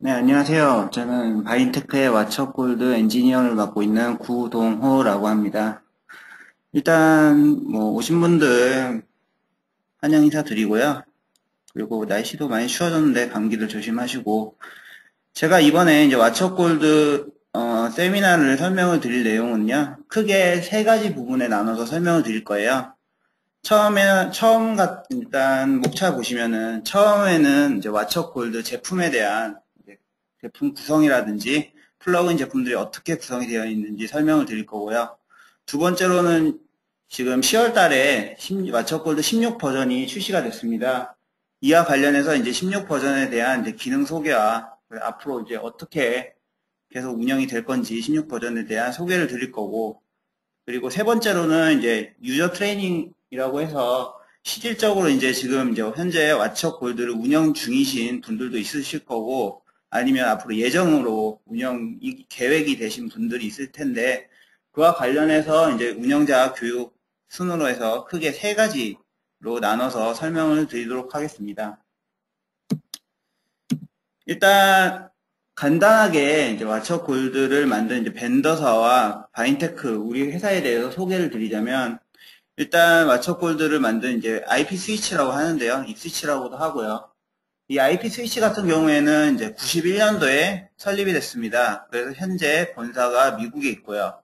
네, 안녕하세요. 저는 바인테크의 와처골드 엔지니어를 맡고 있는 구동호라고 합니다. 일단 오신 분들 환영 인사드리고요. 그리고 날씨도 많이 추워졌는데 감기들 조심하시고, 제가 이번에 이제 와처골드 세미나를 설명을 드릴 내용은요, 크게 세 가지 부분에 나눠서 설명을 드릴 거예요. 일단 목차 보시면은 처음에는 이제 와처골드 제품에 대한 제품 구성이라든지 플러그인 제품들이 어떻게 구성이 되어 있는지 설명을 드릴 거고요. 두 번째로는 지금 10월 달에 와처골드 16 버전이 출시가 됐습니다. 이와 관련해서 이제 16 버전에 대한 이제 기능 소개와 앞으로 이제 어떻게 계속 운영이 될 건지 16 버전에 대한 소개를 드릴 거고, 그리고 세 번째로는 이제 유저 트레이닝이라고 해서 실질적으로 이제 지금 이제 현재 와처골드를 운영 중이신 분들도 있으실 거고, 아니면 앞으로 예정으로 운영 계획이 되신 분들이 있을 텐데, 그와 관련해서 이제 운영자 교육 순으로 해서 크게 세 가지로 나눠서 설명을 드리도록 하겠습니다. 일단 간단하게 이제 와처골드를 만든 이제 벤더사와 바인테크 우리 회사에 대해서 소개를 드리자면, 일단 와처골드를 만든 이제 IP 스위치라고 하는데요. 이 스위치라고도 하고요. 이 IP 스위치 같은 경우에는 이제 91년도에 설립이 됐습니다. 그래서 현재 본사가 미국에 있고요.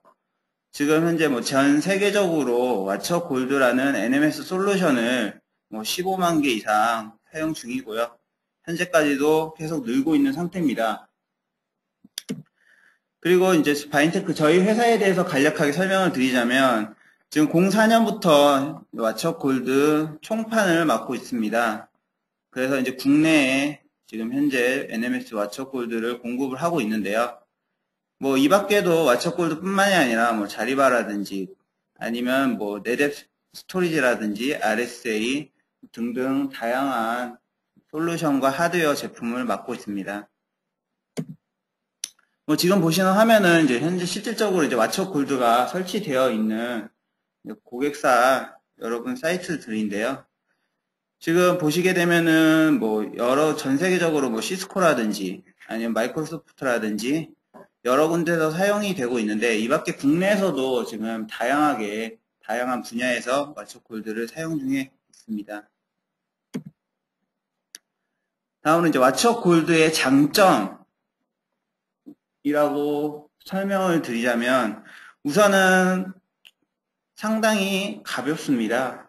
지금 현재 전 세계적으로 와처골드라는 NMS 솔루션을 15만 개 이상 사용 중이고요. 현재까지도 계속 늘고 있는 상태입니다. 그리고 이제 바인테크 저희 회사에 대해서 간략하게 설명을 드리자면, 지금 04년부터 와처골드 총판을 맡고 있습니다. 그래서 이제 국내에 지금 현재 NMS 와처골드를 공급을 하고 있는데요. 이 밖에도 와처골드 뿐만이 아니라 자리바라든지 아니면 네뎁 스토리지라든지 RSA 등등 다양한 솔루션과 하드웨어 제품을 맡고 있습니다. 지금 보시는 화면은 이제 현재 실질적으로 이제 와처골드가 설치되어 있는 고객사 여러분 사이트들인데요. 지금 보시게 되면은 여러 전 세계적으로 시스코라든지 아니면 마이크로소프트라든지 여러 군데서 사용이 되고 있는데, 이 밖에 국내에서도 지금 다양한 분야에서 와처골드를 사용 중에 있습니다. 다음은 이제 와처골드의 장점이라고 설명을 드리자면, 우선은 상당히 가볍습니다.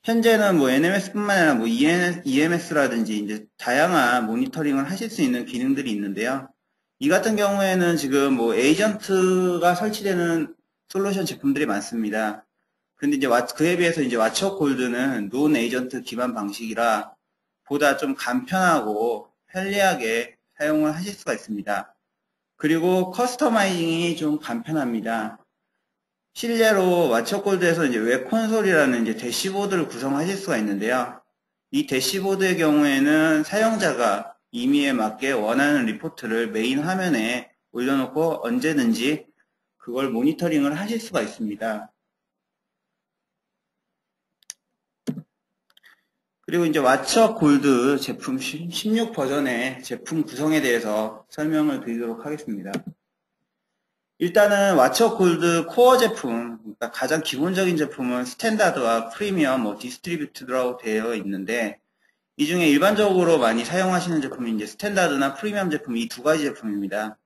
현재는 NMS뿐만 아니라 EMS라든지 이제 다양한 모니터링을 하실 수 있는 기능들이 있는데요. 이 같은 경우에는 지금 에이전트가 설치되는 솔루션 제품들이 많습니다. 근데 이제 그에 비해서 이제 와처골드는 논 에이전트 기반 방식이라 보다 좀 간편하고 편리하게 사용을 하실 수가 있습니다. 그리고 커스터마이징이 좀 간편합니다. 실제로 와처골드에서 이제 웹 콘솔이라는 이제 대시보드를 구성하실 수가 있는데요. 이 대시보드의 경우에는 사용자가 임의에 맞게 원하는 리포트를 메인 화면에 올려놓고 언제든지 그걸 모니터링을 하실 수가 있습니다. 그리고 이제 와처골드 제품 16 버전의 제품 구성에 대해서 설명을 드리도록 하겠습니다. 일단은 와처골드 코어 제품, 그러니까 가장 기본적인 제품은 스탠다드와 프리미엄, 디스트리뷰트라고 되어 있는데, 이 중에 일반적으로 많이 사용하시는 제품이 이제 스탠다드나 프리미엄 제품 이 두 가지 제품입니다.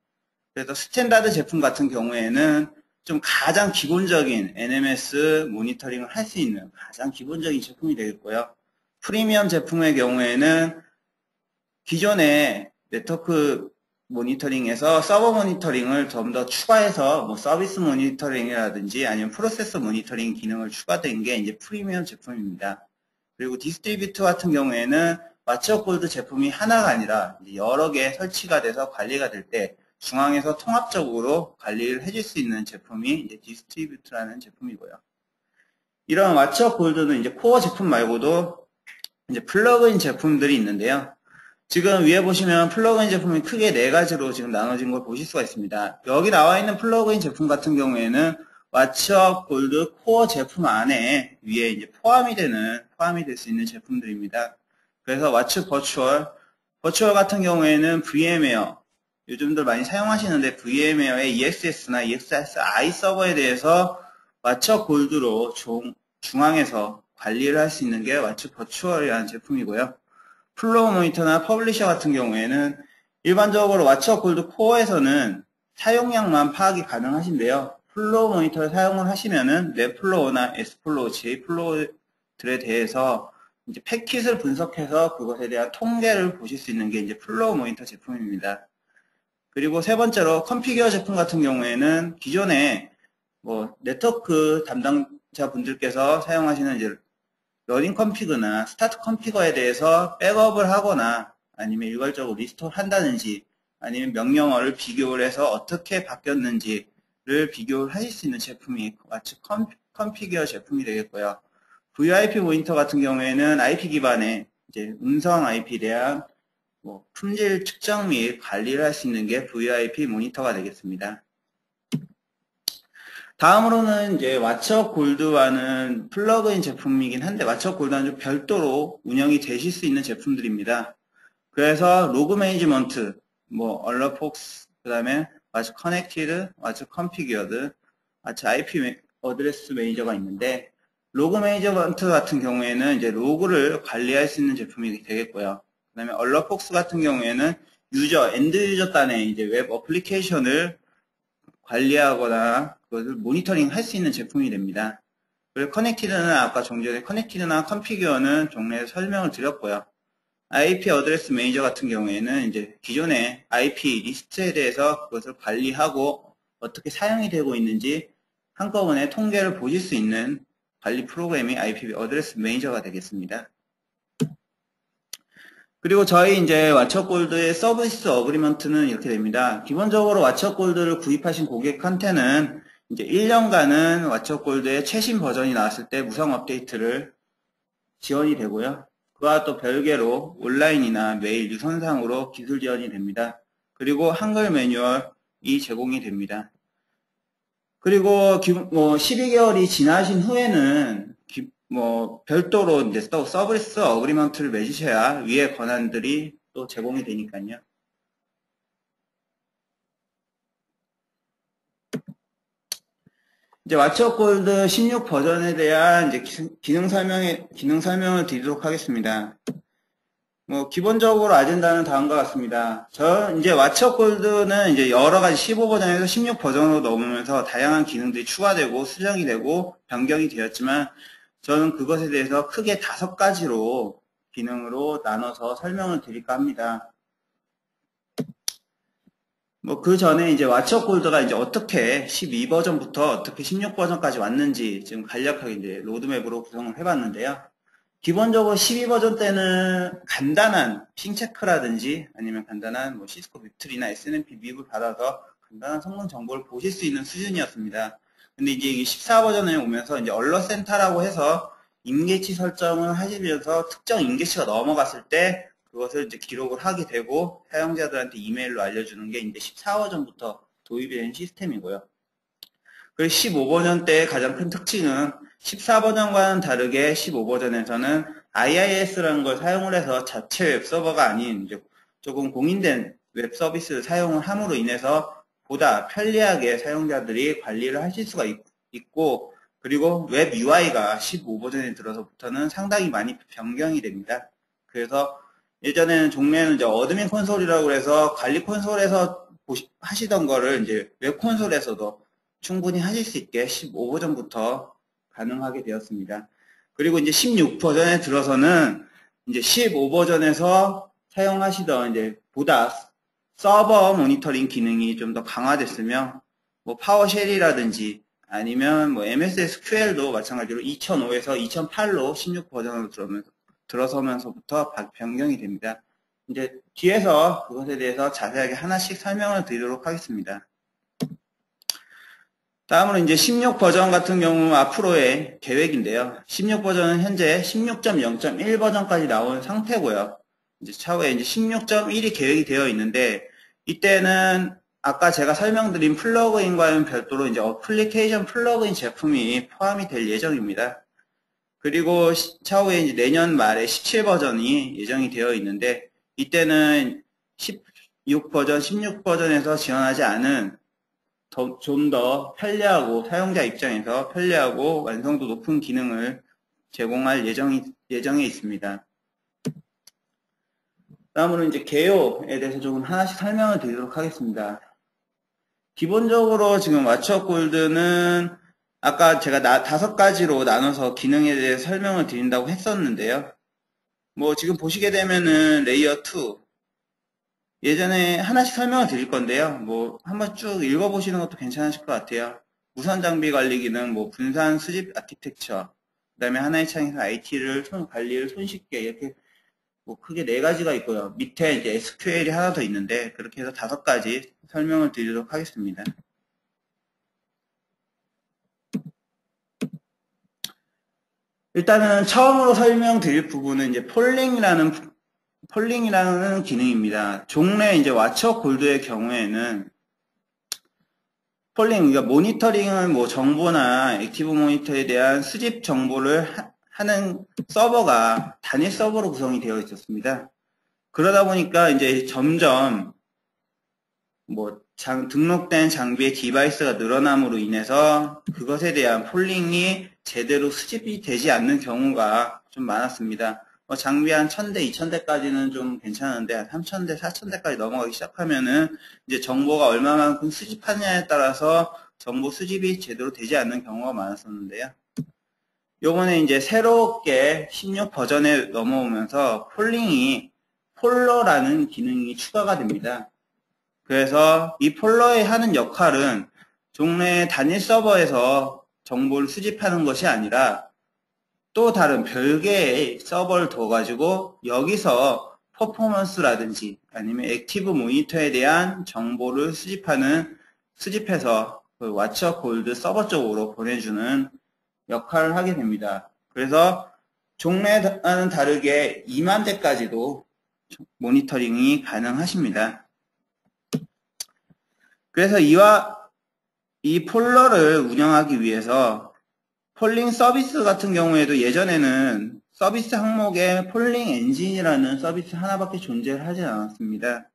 그래서 스탠다드 제품 같은 경우에는 좀 가장 기본적인 NMS 모니터링을 할 수 있는 가장 기본적인 제품이 되겠고요. 프리미엄 제품의 경우에는 기존의 네트워크 모니터링에서 서버 모니터링을 좀 더 추가해서 서비스 모니터링이라든지 아니면 프로세서 모니터링 기능을 추가된 게 이제 프리미엄 제품입니다. 그리고 디스트리뷰트 같은 경우에는 와처골드 제품이 하나가 아니라 여러 개 설치가 돼서 관리가 될 때 중앙에서 통합적으로 관리를 해줄 수 있는 제품이 이제 디스트리뷰트라는 제품이고요. 이런 와처골드는 이제 코어 제품 말고도 이제 플러그인 제품들이 있는데요. 지금 위에 보시면 플러그인 제품이 크게 네 가지로 지금 나눠진 걸 보실 수가 있습니다. 여기 나와 있는 플러그인 제품 같은 경우에는 와처골드 코어 제품 안에 위에 이제 포함이 될 수 있는 제품들입니다. 그래서 와처 버추얼, 버추얼 같은 경우에는 VM웨어, 요즘들 많이 사용하시는데 VM웨어의 EXS나 EXSI 서버에 대해서 왓처 골드로 중앙에서 관리를 할 수 있는 게 왓처 버추얼이라는 제품이고요. 플로우 모니터나 퍼블리셔 같은 경우에는 일반적으로 왓처 골드 코어에서는 사용량만 파악이 가능하신데요. 플로우 모니터를 사용을 하시면은 넷플로우나 S플로우, J플로우들에 대해서 이제 패킷을 분석해서 그것에 대한 통계를 보실 수 있는 게 이제 플로우 모니터 제품입니다. 그리고 세 번째로 컨피규어 제품 같은 경우에는 기존에 뭐 네트워크 담당자 분들께서 사용하시는 이제 러닝 컨피그나 스타트 컨피거에 대해서 백업을 하거나 아니면 일괄적으로 리스토어 한다든지 아니면 명령어를 비교를 해서 어떻게 바뀌었는지를 비교를 하실 수 있는 제품이 왓처 컨피규어 제품이 되겠고요. VoIP 모니터 같은 경우에는 IP 기반의 이제 음성 IP에 대한 뭐 품질 측정 및 관리를 할 수 있는 게 VoIP 모니터가 되겠습니다. 다음으로는 이제 왓처 골드와는 플러그인 제품이긴 한데 왓처 골드는 좀 별도로 운영이 되실 수 있는 제품들입니다. 그래서 로그 매니지먼트, 뭐 얼러폭스, 그 다음에 왓처 커넥티드, 왓처 컨피규어드, 왓처 IP 어드레스 매니저가 있는데 로그 매니지먼트 같은 경우에는 이제 로그를 관리할 수 있는 제품이 되겠고요. 그 다음에 얼러폭스 같은 경우에는 엔드 유저 단의 이제 웹 어플리케이션을 관리하거나 그것을 모니터링 할 수 있는 제품이 됩니다. 그리고 커넥티드는 아까 좀 전에 커넥티드나 컨피규어는 종류에 설명을 드렸고요. IP 어드레스 매니저 같은 경우에는 이제 기존의 IP 리스트에 대해서 그것을 관리하고 어떻게 사용이 되고 있는지 한꺼번에 통계를 보실 수 있는 관리 프로그램이 IP 어드레스 매니저가 되겠습니다. 그리고 저희 이제 왓처골드의 서비스 어그리먼트는 이렇게 됩니다. 기본적으로 왓처골드를 구입하신 고객한테는 이제 1년간은 왓처골드의 최신 버전이 나왔을 때 무상 업데이트를 지원이 되고요. 그와 또 별개로 온라인이나 메일, 유선상으로 기술 지원이 됩니다. 그리고 한글 매뉴얼이 제공이 됩니다. 그리고 12개월이 지나신 후에는 별도로 이제 또 서비스 어그리먼트를 맺으셔야 위의 권한들이 또 제공이 되니까요. 이제 왓처 골드 16 버전에 대한 이제 기능 설명을 드리도록 하겠습니다. 기본적으로 아젠다는 다음과 같습니다. 이제 왓처 골드는 이제 여러 가지 15 버전에서 16 버전으로 넘으면서 다양한 기능들이 추가되고 수정이 되고 변경이 되었지만 저는 그것에 대해서 크게 5가지로 기능으로 나눠서 설명을 드릴까 합니다. 그 전에 이제 왓처 골드가 이제 어떻게 12 버전부터 어떻게 16 버전까지 왔는지 지금 간략하게 이제 로드맵으로 구성을 해봤는데요. 기본적으로 12 버전 때는 간단한 핑 체크라든지 아니면 간단한 시스코 빅트리나 SNMP 밉을 받아서 간단한 성능 정보를 보실 수 있는 수준이었습니다. 근데 이제 14 버전에 오면서 이제 얼럿센터라고 해서 임계치 설정을 하시면서 특정 임계치가 넘어갔을 때 그것을 이제 기록을 하게 되고 사용자들한테 이메일로 알려주는 게 이제 14 버전부터 도입이 된 시스템이고요. 그리고 15 버전 때의 가장 큰 특징은 14 버전과는 다르게 15 버전에서는 IIS라는 걸 사용을 해서 자체 웹서버가 아닌 이제 조금 공인된 웹 서비스를 사용을 함으로 인해서 보다 편리하게 사용자들이 관리를 하실 수가 있고 그리고 웹 UI가 15 버전에 들어서부터는 상당히 많이 변경이 됩니다. 그래서 예전에는 종래는 이제 어드민 콘솔이라고 해서 관리 콘솔에서 하시던 거를 이제 웹 콘솔에서도 충분히 하실 수 있게 15 버전부터 가능하게 되었습니다. 그리고 이제 16 버전에 들어서는 이제 15 버전에서 사용하시던 이제 보다 서버 모니터링 기능이 좀 더 강화됐으며 파워쉘이라든지 아니면 MS SQL도 마찬가지로 2005에서 2008로 16 버전으로 들어서면서부터 변경이 됩니다. 이제 뒤에서 그것에 대해서 자세하게 하나씩 설명을 드리도록 하겠습니다. 다음으로 이제 16 버전 같은 경우 앞으로의 계획인데요. 16 버전은 현재 16.0.1 버전까지 나온 상태고요. 이제 차후에 이제 16.1이 계획이 되어 있는데 이때는 아까 제가 설명드린 플러그인과는 별도로 이제 어플리케이션 플러그인 제품이 포함이 될 예정입니다. 그리고 차후에 이제 내년 말에 17 버전이 예정이 되어 있는데 이때는 16 버전, 16 버전에서 지원하지 않은 좀 더 편리하고 사용자 입장에서 편리하고 완성도 높은 기능을 제공할 예정에 있습니다. 다음으로 이제 개요에 대해서 조금 하나씩 설명을 드리도록 하겠습니다. 기본적으로 지금 왓츠업 골드는 아까 제가 5가지로 나눠서 기능에 대해 설명을 드린다고 했었는데요. 뭐 지금 보시게 되면은 레이어 2 예전에 하나씩 설명을 드릴 건데요. 뭐 한번 쭉 읽어보시는 것도 괜찮으실 것 같아요. 무선 장비 관리 기능, 뭐 분산 수집 아키텍처, 그 다음에 하나의 창에서 IT를 관리를 손쉽게 이렇게 뭐 크게 4가지가 있고요. 밑에 이제 SQL이 하나 더 있는데 그렇게 해서 5가지 설명을 드리도록 하겠습니다. 일단은 처음으로 설명드릴 부분은 이제 폴링이라는 기능입니다. 종래 이제 왓츠업 골드의 경우에는 폴링, 그러니까 모니터링은 뭐 정보나 액티브 모니터에 대한 수집 정보를 하는 서버가 단일 서버로 구성이 되어 있었습니다. 그러다 보니까 이제 점점 뭐 등록된 장비의 디바이스가 늘어남으로 인해서 그것에 대한 폴링이 제대로 수집이 되지 않는 경우가 좀 많았습니다. 장비 한 1000대, 2000대까지는 좀 괜찮은데 한 3000대, 4000대까지 넘어가기 시작하면은 이제 정보가 얼마만큼 수집하느냐에 따라서 정보 수집이 제대로 되지 않는 경우가 많았었는데요. 요번에 이제 새롭게 16 버전에 넘어오면서 폴러라는 기능이 추가가 됩니다. 그래서 이 폴러에 하는 역할은 종래 단일 서버에서 정보를 수집하는 것이 아니라 또 다른 별개의 서버를 둬가지고 여기서 퍼포먼스라든지 아니면 액티브 모니터에 대한 정보를 수집해서 그 왓츠업 골드 서버 쪽으로 보내주는 역할을 하게 됩니다. 그래서 종래와는 다르게 2만 대까지도 모니터링이 가능하십니다. 그래서 이 폴러를 운영하기 위해서 폴링 서비스 같은 경우에도 예전에는 서비스 항목에 폴링 엔진이라는 서비스 하나밖에 존재를 하지 않았습니다.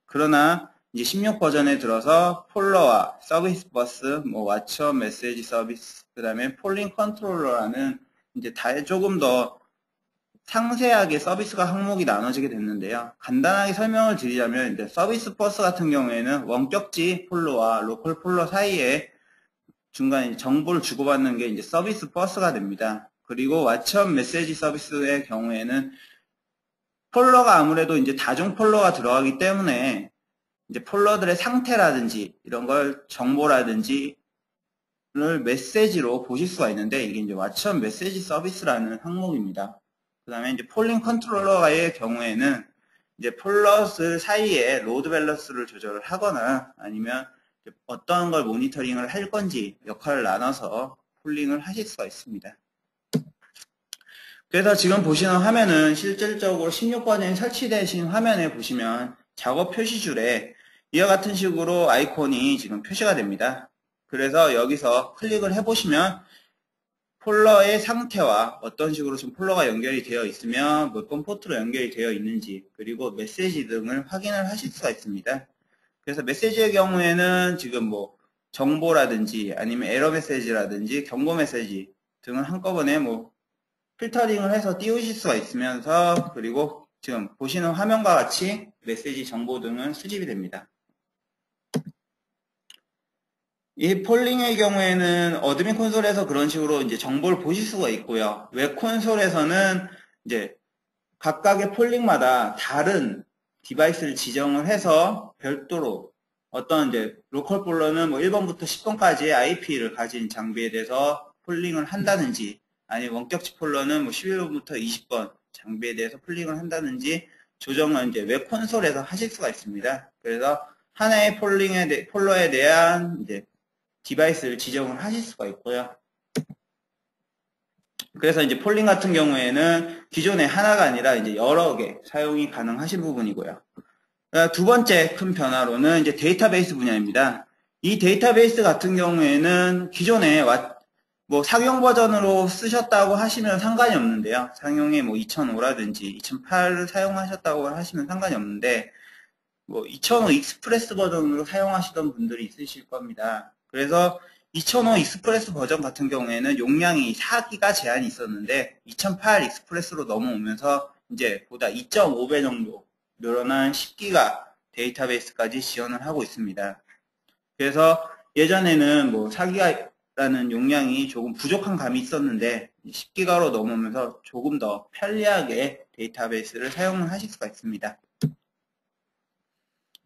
그러나 이제 16 버전에 들어서 폴러와 서비스 버스, 뭐 왓츠업 메시지 서비스, 그 다음에 폴링 컨트롤러라는 이제 조금 더 상세하게 서비스가 항목이 나눠지게 됐는데요. 간단하게 설명을 드리자면 이제 서비스 버스 같은 경우에는 원격지 폴러와 로컬 폴러 사이에 중간에 정보를 주고받는 게 이제 서비스 버스가 됩니다. 그리고 왓츠업 메시지 서비스의 경우에는 폴러가 아무래도 이제 다중 폴러가 들어가기 때문에 이제 폴러들의 상태라든지 이런 걸 정보라든지 를 메시지로 보실 수가 있는데 이게 이제 왓츠업 메시지 서비스라는 항목입니다. 그 다음에 이제 폴링 컨트롤러의 경우에는 이제 폴러스 사이에 로드 밸런스를 조절을 하거나 아니면 어떤 걸 모니터링을 할 건지 역할을 나눠서 폴링을 하실 수가 있습니다. 그래서 지금 보시는 화면은 실질적으로 16버전이 설치되신 화면에 보시면 작업 표시줄에 이와 같은 식으로 아이콘이 지금 표시가 됩니다. 그래서 여기서 클릭을 해보시면 폴러의 상태와 어떤 식으로 지금 폴러가 연결이 되어 있으면 몇 번 포트로 연결이 되어 있는지 그리고 메시지 등을 확인을 하실 수가 있습니다. 그래서 메시지의 경우에는 지금 뭐 정보라든지 아니면 에러 메시지라든지 경고 메시지 등을 한꺼번에 뭐 필터링을 해서 띄우실 수가 있으면서 그리고 지금 보시는 화면과 같이 메시지 정보 등은 수집이 됩니다. 이 폴링의 경우에는 어드민 콘솔에서 그런 식으로 이제 정보를 보실 수가 있고요. 웹 콘솔에서는 이제 각각의 폴링마다 다른 디바이스를 지정을 해서 별도로 어떤 이제 로컬 폴러는 뭐 1번부터 10번까지의 IP를 가진 장비에 대해서 폴링을 한다든지 아니면 원격지 폴러는 뭐 11번부터 20번 장비에 대해서 폴링을 한다든지 조정을 이제 웹 콘솔에서 하실 수가 있습니다. 그래서 하나의 폴러에 대한 이제 디바이스를 지정을 하실 수가 있고요. 그래서 이제 폴링 같은 경우에는 기존에 하나가 아니라 이제 여러 개 사용이 가능하신 부분이고요. 두 번째 큰 변화로는 이제 데이터베이스 분야입니다. 이 데이터베이스 같은 경우에는 기존에 뭐 상용 버전으로 쓰셨다고 하시면 상관이 없는데요. 상용에 뭐 2005라든지 2008을 사용하셨다고 하시면 상관이 없는데 뭐 2005 익스프레스 버전으로 사용하시던 분들이 있으실 겁니다. 그래서 2005 익스프레스 버전 같은 경우에는 용량이 4기가 제한이 있었는데 2008 익스프레스로 넘어오면서 이제 보다 2.5배 정도 늘어난 10기가 데이터베이스까지 지원을 하고 있습니다. 그래서 예전에는 뭐 4기가라는 용량이 조금 부족한 감이 있었는데 10기가로 넘어오면서 조금 더 편리하게 데이터베이스를 사용을 하실 수가 있습니다.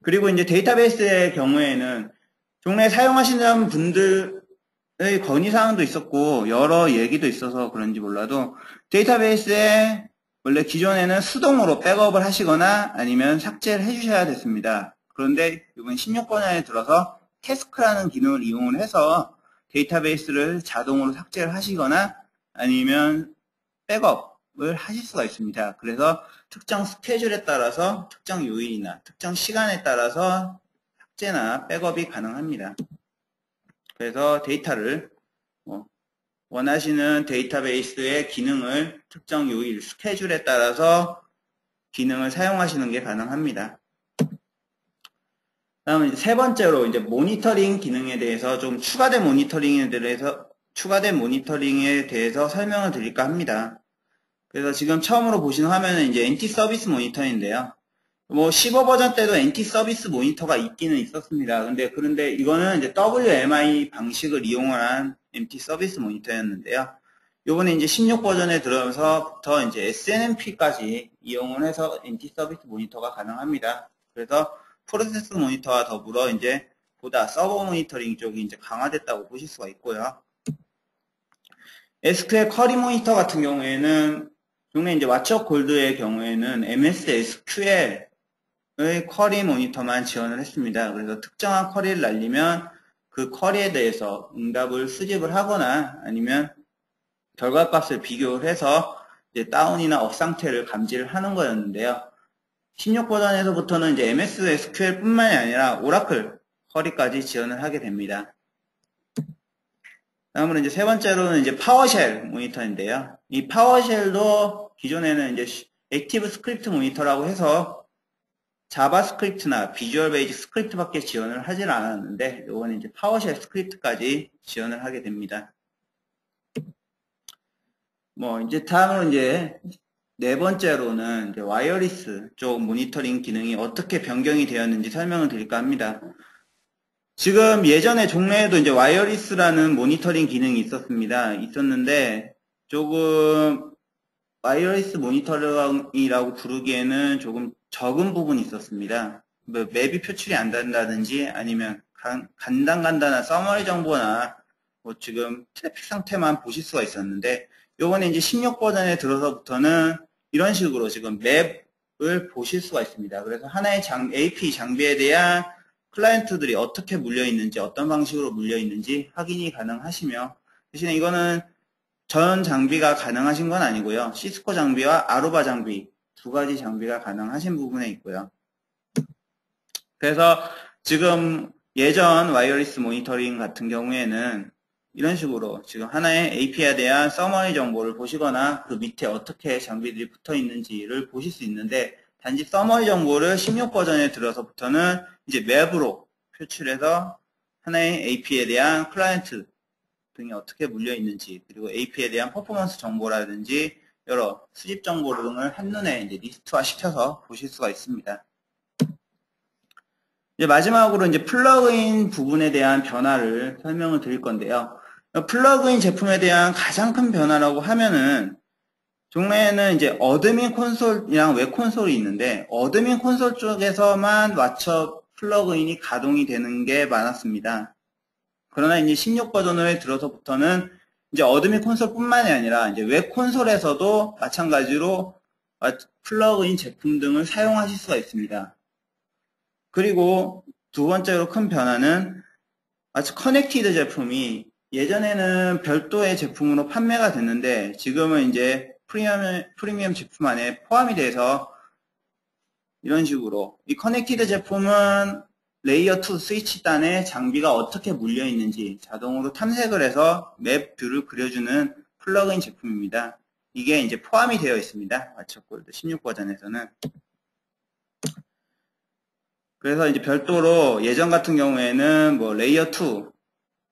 그리고 이제 데이터베이스의 경우에는 종래 사용하시는 분들의 건의사항도 있었고 여러 얘기도 있어서 그런지 몰라도 데이터베이스에 원래 기존에는 수동으로 백업을 하시거나 아니면 삭제를 해주셔야 됐습니다. 그런데 이번 16번에 들어서 태스크라는 기능을 이용을 해서 데이터베이스를 자동으로 삭제를 하시거나 아니면 백업을 하실 수가 있습니다. 그래서 특정 스케줄에 따라서 특정 요일이나 특정 시간에 따라서 삭제나 백업이 가능합니다. 그래서 데이터를 원하시는 데이터베이스의 기능을 특정 요일, 스케줄에 따라서 기능을 사용하시는 게 가능합니다. 다음은 세 번째로 이제 모니터링 기능에 대해서 좀 추가된 모니터링에 대해서 설명을 드릴까 합니다. 그래서 지금 처음으로 보시는 화면은 이제 NT 서비스 모니터인데요. 뭐 15 버전 때도 NT 서비스 모니터가 있기는 있었습니다. 그런데 이거는 이제 WMI 방식을 이용한 NT 서비스 모니터였는데요. 요번에 이제 16 버전에 들어서부터 이제 SNMP까지 이용을 해서 NT 서비스 모니터가 가능합니다. 그래서 프로세스 모니터와 더불어 이제 보다 서버 모니터링 쪽이 이제 강화됐다고 보실 수가 있고요. SQL 쿼리 모니터 같은 경우에는 종래 이제 왓츠업 골드의 경우에는 MS SQL의 쿼리 모니터만 지원을 했습니다. 그래서 특정한 쿼리를 날리면 그 쿼리에 대해서 응답을 수집을 하거나 아니면 결과값을 비교를 해서 이제 다운이나 업 상태를 감지를 하는 거였는데요. 16 버전에서부터는 이제 MS SQL 뿐만이 아니라 오라클 쿼리까지 지원을 하게 됩니다. 다음으로 이제 세 번째로는 이제 파워쉘 모니터인데요. 이 파워쉘도 기존에는 이제 액티브 스크립트 모니터라고 해서 자바스크립트나 비주얼 베이직 스크립트밖에 지원을 하질 않았는데 이번에 이제 파워쉘 스크립트까지 지원을 하게 됩니다. 뭐 이제 다음으로 이제 네 번째로는 이제 와이어리스 쪽 모니터링 기능이 어떻게 변경이 되었는지 설명을 드릴까 합니다. 지금 예전에 종래에도 이제 와이어리스라는 모니터링 기능이 있었는데 조금 와이어리스 모니터링이라고 부르기에는 조금 적은 부분이 있었습니다. 뭐 맵이 표출이 안 된다든지 아니면 간단한 서머리 정보나 뭐 지금 트래픽 상태만 보실 수가 있었는데 요번에 이제 16 버전에 들어서부터는 이런 식으로 지금 맵을 보실 수가 있습니다. 그래서 하나의 AP 장비에 대한 클라이언트들이 어떻게 물려있는지 어떤 방식으로 물려있는지 확인이 가능하시며 대신에 이거는 전 장비가 가능하신 건 아니고요. 시스코 장비와 아루바 장비 두 가지 장비가 가능하신 부분에 있고요. 그래서 지금 예전 와이어리스 모니터링 같은 경우에는 이런 식으로 지금 하나의 API에 대한 서머리 정보를 보시거나 그 밑에 어떻게 장비들이 붙어 있는지를 보실 수 있는데 단지 서머리 정보를 16 버전에 들어서부터는 이제 맵으로 표출해서 하나의 API에 대한 클라이언트 등이 어떻게 물려 있는지 그리고 API에 대한 퍼포먼스 정보라든지 여러 수집 정보 등을 한눈에 이제 리스트화 시켜서 보실 수가 있습니다. 이제 마지막으로 이제 플러그인 부분에 대한 변화를 설명을 드릴 건데요. 플러그인 제품에 대한 가장 큰 변화라고 하면은 종래에는 이제 어드민 콘솔이랑 웹 콘솔이 있는데 어드민 콘솔 쪽에서만 왓츠업 플러그인이 가동이 되는 게 많았습니다. 그러나 이제 16 버전에 들어서부터는 이제 어드민 콘솔뿐만이 아니라 이제 웹 콘솔에서도 마찬가지로 플러그인 제품 등을 사용하실 수가 있습니다. 그리고 두 번째로 큰 변화는 커넥티드 제품이 예전에는 별도의 제품으로 판매가 됐는데 지금은 이제 프리미엄 제품 안에 포함이 돼서 이런 식으로 이 커넥티드 제품은 레이어 2 스위치 단에 장비가 어떻게 물려 있는지 자동으로 탐색을 해서 맵 뷰를 그려주는 플러그인 제품입니다. 이게 이제 포함이 되어 있습니다. 왓츠골드 16 버전에서는. 그래서 이제 별도로 예전 같은 경우에는 뭐 레이어 2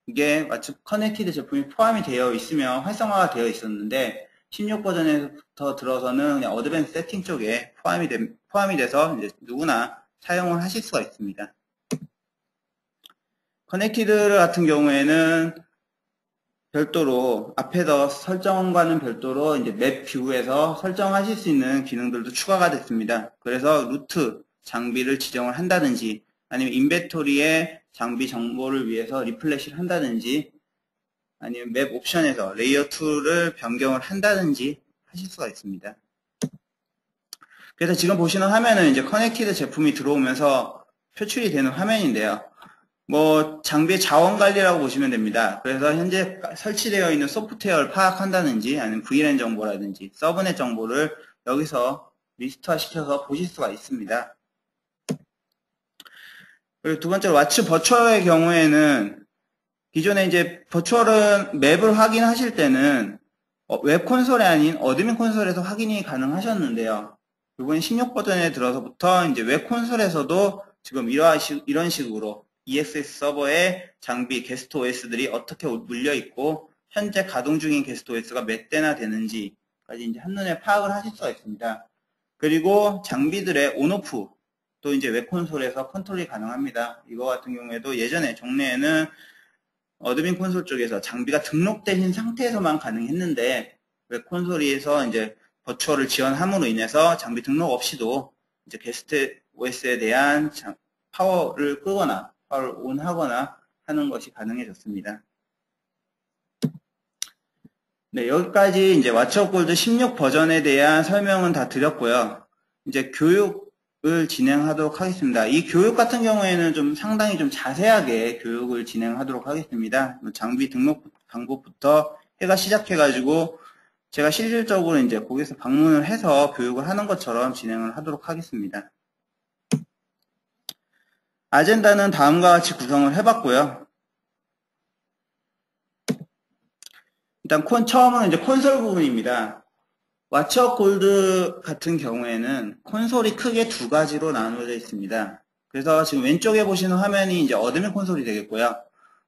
이게 왓츠 커넥티드 제품이 포함이 되어 있으며 활성화가 되어 있었는데 16 버전에부터 들어서는 그냥 어드밴스 세팅 쪽에 포함이 돼서 이제 누구나 사용을 하실 수가 있습니다. 커넥티드 같은 경우에는 별도로 앞에서 설정과는 별도로 이제 맵 뷰에서 설정하실 수 있는 기능들도 추가가 됐습니다. 그래서 루트 장비를 지정을 한다든지 아니면 인벤토리에 장비 정보를 위해서 리플래시를 한다든지 아니면 맵 옵션에서 레이어 2를 변경을 한다든지 하실 수가 있습니다. 그래서 지금 보시는 화면은 이제 커넥티드 제품이 들어오면서 표출이 되는 화면인데요. 뭐 장비의 자원 관리라고 보시면 됩니다. 그래서 현재 설치되어 있는 소프트웨어를 파악한다든지 아니면 VLAN 정보라든지 서브넷 정보를 여기서 리스트화 시켜서 보실 수가 있습니다. 그리고 두 번째로 왓츠 버추얼의 경우에는 기존에 이제 버추얼은 맵을 확인하실 때는 웹 콘솔이 아닌 어드민 콘솔에서 확인이 가능하셨는데요. 이번 16 버전에 들어서부터 이제 웹 콘솔에서도 지금 이런 식으로 EXS 서버에 장비 게스트 OS들이 어떻게 물려 있고 현재 가동 중인 게스트 OS가 몇 대나 되는지까지 이제 한눈에 파악을 하실 수가 있습니다. 그리고 장비들의 온오프 또 이제 웹 콘솔에서 컨트롤이 가능합니다. 이거 같은 경우에도 예전에 종래에는 어드민 콘솔 쪽에서 장비가 등록되신 상태에서만 가능했는데 웹 콘솔에서 이제 버추얼을 지원함으로 인해서 장비 등록 없이도 이제 게스트 OS에 대한 파워를 끄거나 파워를 온하거나 하는 것이 가능해졌습니다. 네, 여기까지 이제 왓츠골드 16 버전에 대한 설명은 다 드렸고요. 이제 교육을 진행하도록 하겠습니다. 이 교육 같은 경우에는 좀 상당히 좀 자세하게 교육을 진행하도록 하겠습니다. 장비 등록 방법부터 해가 시작해가지고 제가 실질적으로 이제 거기서 방문을 해서 교육을 하는 것처럼 진행을 하도록 하겠습니다. 아젠다는 다음과 같이 구성을 해봤고요. 일단 처음은 이제 콘솔 부분입니다. 왓츠골드 같은 경우에는 콘솔이 크게 두 가지로 나누어져 있습니다. 그래서 지금 왼쪽에 보시는 화면이 이제 어드민 콘솔이 되겠고요.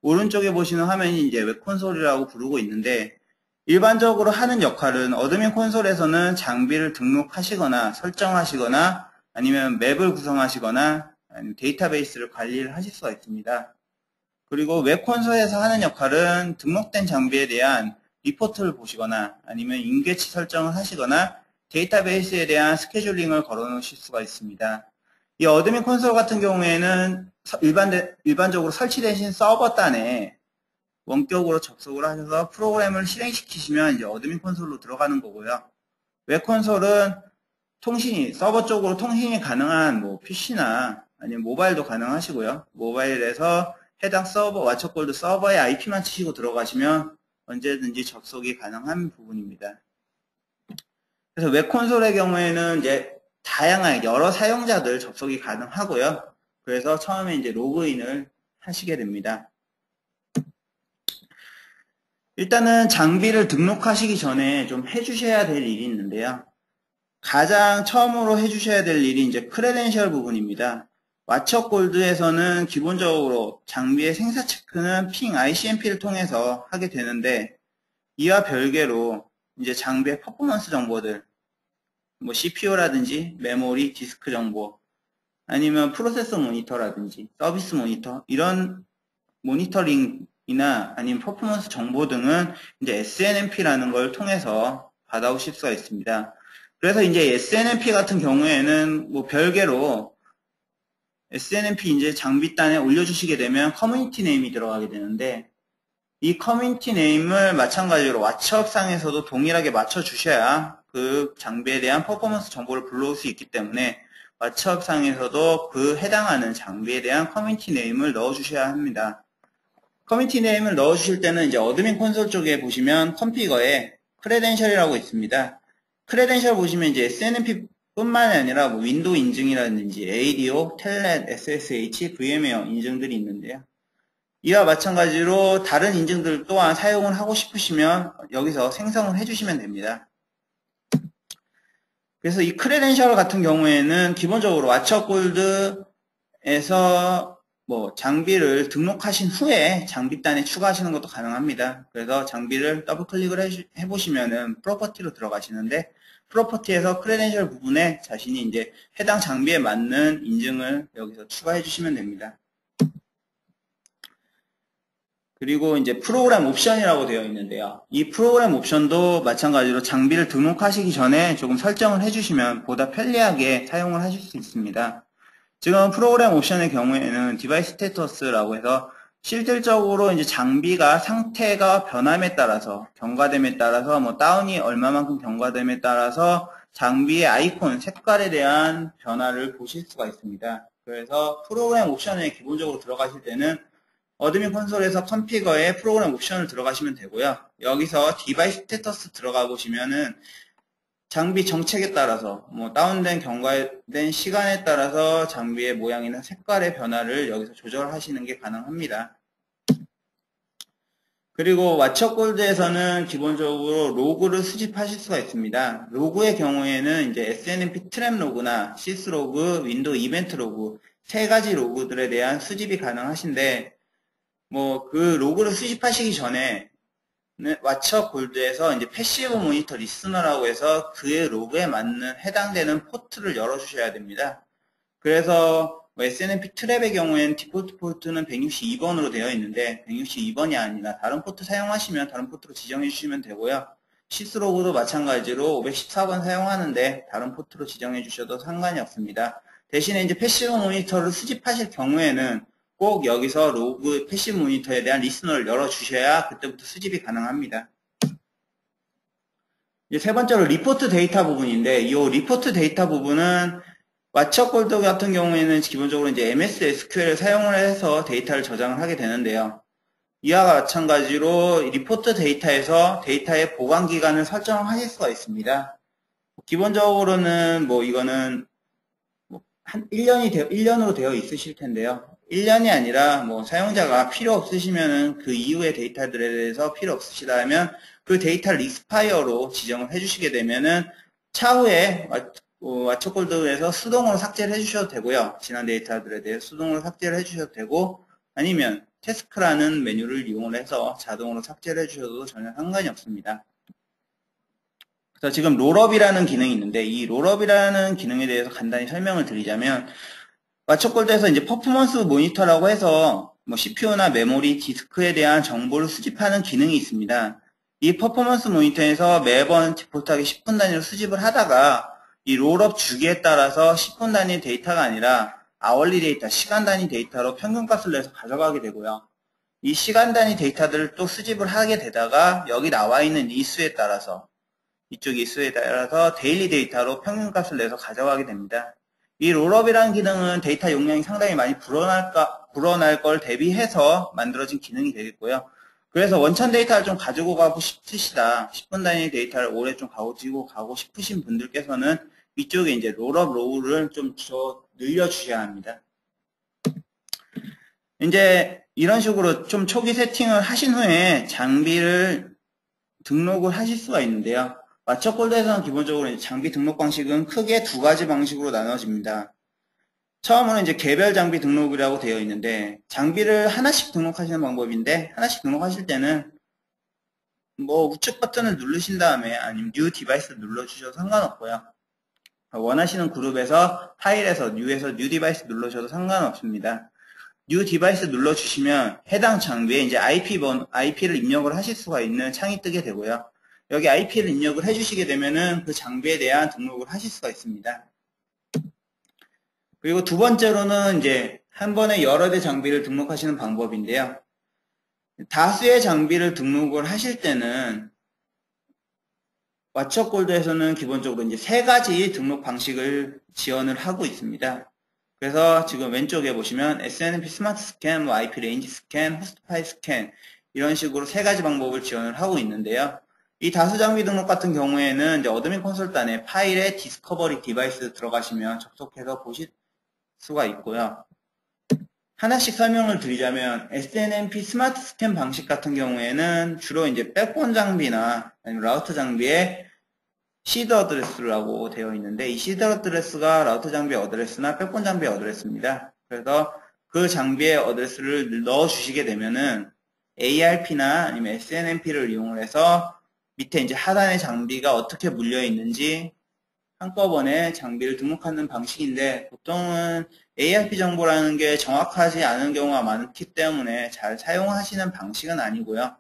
오른쪽에 보시는 화면이 이제 웹 콘솔이라고 부르고 있는데 일반적으로 하는 역할은 어드민 콘솔에서는 장비를 등록하시거나 설정하시거나 아니면 맵을 구성하시거나 아니면 데이터베이스를 관리를 하실 수가 있습니다. 그리고 웹 콘솔에서 하는 역할은 등록된 장비에 대한 리포트를 보시거나 아니면 인계치 설정을 하시거나 데이터베이스에 대한 스케줄링을 걸어 놓으실 수가 있습니다. 이 어드민 콘솔 같은 경우에는 일반적으로 설치되신 서버 단에 원격으로 접속을 하셔서 프로그램을 실행시키시면 이제 어드민 콘솔로 들어가는 거고요. 웹 콘솔은 서버 쪽으로 통신이 가능한 뭐 PC나 아니면 모바일도 가능하시고요. 모바일에서 해당 서버, 왓츠골드 서버에 IP만 치시고 들어가시면 언제든지 접속이 가능한 부분입니다. 그래서 웹 콘솔의 경우에는 이제 다양한 여러 사용자들 접속이 가능하고요. 그래서 처음에 이제 로그인을 하시게 됩니다. 일단은 장비를 등록하시기 전에 좀 해주셔야 될 일이 있는데요. 가장 처음으로 해주셔야 될 일이 이제 크레덴셜 부분입니다. 왓츠골드에서는 기본적으로 장비의 생사 체크는 핑 ICMP를 통해서 하게 되는데 이와 별개로 이제 장비의 퍼포먼스 정보들 뭐 CPU라든지 메모리, 디스크 정보 아니면 프로세서 모니터라든지 서비스 모니터 이런 모니터링이나 아니면 퍼포먼스 정보 등은 이제 SNMP라는 걸 통해서 받아오실 수가 있습니다. 그래서 이제 SNMP 같은 경우에는 뭐 별개로 SNMP 이제 장비단에 올려주시게 되면 커뮤니티 네임이 들어가게 되는데 이 커뮤니티 네임을 마찬가지로 왓츠업상에서도 동일하게 맞춰주셔야 그 장비에 대한 퍼포먼스 정보를 불러올 수 있기 때문에 왓츠업상에서도 그 해당하는 장비에 대한 커뮤니티 네임을 넣어주셔야 합니다. 커뮤니티 네임을 넣어주실 때는 이제 어드민 콘솔 쪽에 보시면 컨피거에 크레덴셜이라고 있습니다. 크레덴셜 보시면 이제 SNMP 뿐만이 아니라 뭐 윈도우 인증이라든지 ADO, 텔넷, SSH, VM웨어 인증들이 있는데요. 이와 마찬가지로 다른 인증들 또한 사용을 하고 싶으시면 여기서 생성을 해주시면 됩니다. 그래서 이 크레덴셜 같은 경우에는 기본적으로 왓처골드에서 뭐 장비를 등록하신 후에 장비단에 추가하시는 것도 가능합니다. 그래서 장비를 더블 클릭을 해보시면은 프로퍼티로 들어가시는데 프로퍼티에서 크레덴셜 부분에 자신이 이제 해당 장비에 맞는 인증을 여기서 추가해 주시면 됩니다. 그리고 이제 프로그램 옵션이라고 되어 있는데요. 이 프로그램 옵션도 마찬가지로 장비를 등록하시기 전에 조금 설정을 해주시면 보다 편리하게 사용을 하실 수 있습니다. 지금 프로그램 옵션의 경우에는 디바이스 스테이터스라고 해서 실질적으로 이제 장비가 상태가 변함에 따라서 경과됨에 따라서 뭐 다운이 얼마만큼 경과됨에 따라서 장비의 아이콘 색깔에 대한 변화를 보실 수가 있습니다. 그래서 프로그램 옵션에 기본적으로 들어가실 때는 어드민 콘솔에서 컨피거에 프로그램 옵션을 들어가시면 되고요. 여기서 디바이스 스테이터스 들어가 보시면은 장비 정책에 따라서 뭐 다운된 경과된 시간에 따라서 장비의 모양이나 색깔의 변화를 여기서 조절하시는 게 가능합니다. 그리고 왓처골드에서는 기본적으로 로그를 수집하실 수가 있습니다. 로그의 경우에는 이제 SNMP 트랩 로그나 시스 로그, 윈도우 이벤트 로그 세 가지 로그들에 대한 수집이 가능하신데 뭐 그 로그를 수집하시기 전에 왓처골드에서 이제 패시브 모니터 리스너라고 해서 그의 로그에 맞는 해당되는 포트를 열어주셔야 됩니다. 그래서 뭐 SNMP 트랩의 경우에는 디폴트 포트는 162번으로 되어 있는데 162번이 아니라 다른 포트 사용하시면 다른 포트로 지정해 주시면 되고요. 시스로그도 마찬가지로 514번 사용하는데 다른 포트로 지정해 주셔도 상관이 없습니다. 대신에 이제 패시브 모니터를 수집하실 경우에는 꼭 여기서 로그 패시브 모니터에 대한 리스너를 열어주셔야 그때부터 수집이 가능합니다. 이제 세 번째로 리포트 데이터 부분인데 이 리포트 데이터 부분은 왓처골드 같은 경우에는 기본적으로 이제 MS SQL을 사용을 해서 데이터를 저장을 하게 되는데요. 이와 마찬가지로 리포트 데이터에서 데이터의 보관 기간을 설정하실 수가 있습니다. 기본적으로는 뭐 이거는 한 1년으로 되어 있으실 텐데요. 1년이 아니라 뭐 사용자가 필요 없으시면은 그 이후의 데이터들에 대해서 필요 없으시다면 그 데이터를 익스파이어로 지정을 해주시게 되면은 차후에 왓처골드에서 수동으로 삭제를 해주셔도 되고요. 지난 데이터들에 대해 수동으로 삭제를 해주셔도 되고 아니면 태스크라는 메뉴를 이용해서 자동으로 삭제를 해주셔도 전혀 상관이 없습니다. 그래서 지금 롤업이라는 기능이 있는데 이 롤업이라는 기능에 대해서 간단히 설명을 드리자면 왓처골드에서 이제 퍼포먼스 모니터라고 해서 뭐 CPU나 메모리, 디스크에 대한 정보를 수집하는 기능이 있습니다. 이 퍼포먼스 모니터에서 매번 디폴트하게 10분 단위로 수집을 하다가 이 롤업 주기에 따라서 10분 단위 데이터가 아니라 아월리 데이터, 시간 단위 데이터로 평균값을 내서 가져가게 되고요. 이 시간 단위 데이터들을 또 수집을 하게 되다가 여기 나와 있는 이 수에 따라서 이쪽 이 수에 따라서 데일리 데이터로 평균값을 내서 가져가게 됩니다. 이 롤업이라는 기능은 데이터 용량이 상당히 많이 불어날 걸 대비해서 만들어진 기능이 되겠고요. 그래서 원천 데이터를 좀 가지고 가고 싶으시다. 10분 단위 데이터를 오래 좀 가지고 가고 싶으신 분들께서는 이쪽에 이제 롤업 로우를 좀 늘려주셔야 합니다. 이제 이런 식으로 좀 초기 세팅을 하신 후에 장비를 등록을 하실 수가 있는데요. 왓처골드에서는 기본적으로 장비 등록 방식은 크게 두 가지 방식으로 나눠집니다. 처음으로 이제 개별 장비 등록이라고 되어 있는데 장비를 하나씩 등록하시는 방법인데 하나씩 등록하실 때는 뭐 우측 버튼을 누르신 다음에 아니면 뉴 디바이스 눌러주셔도 상관없고요. 원하시는 그룹에서 파일에서 뉴 디바이스 눌러주셔도 상관없습니다. 뉴 디바이스 눌러주시면 해당 장비에 이제 IP를 입력을 하실 수가 있는 창이 뜨게 되고요. 여기 IP를 입력을 해주시게 되면은 그 장비에 대한 등록을 하실 수가 있습니다. 그리고 두 번째로는 이제 한 번에 여러 대 장비를 등록하시는 방법인데요. 다수의 장비를 등록을 하실 때는 왓처골드에서는 기본적으로 이제 세 가지 등록 방식을 지원을 하고 있습니다. 그래서 지금 왼쪽에 보시면 SNMP 스마트 스캔, IP 레인지 스캔, 호스트 파일 스캔 이런 식으로 세 가지 방법을 지원을 하고 있는데요. 이 다수 장비 등록 같은 경우에는 이제 어드민 콘솔단에 파일에 디스커버리 디바이스 들어가시면 접속해서 보실 수가 있고요. 하나씩 설명을 드리자면 SNMP 스마트 스캔 방식 같은 경우에는 주로 이제 백본 장비나 아니면 라우터 장비에 시드 어드레스라고 되어 있는데 이 시드 어드레스가 라우터 장비의 어드레스나 백본 장비의 어드레스입니다. 그래서 그 장비의 어드레스를 넣어 주시게 되면은 ARP나 아니면 SNMP를 이용을 해서 밑에 이제 하단에 장비가 어떻게 물려 있는지 한꺼번에 장비를 등록하는 방식인데 보통은 ARP 정보라는 게 정확하지 않은 경우가 많기 때문에 잘 사용하시는 방식은 아니고요.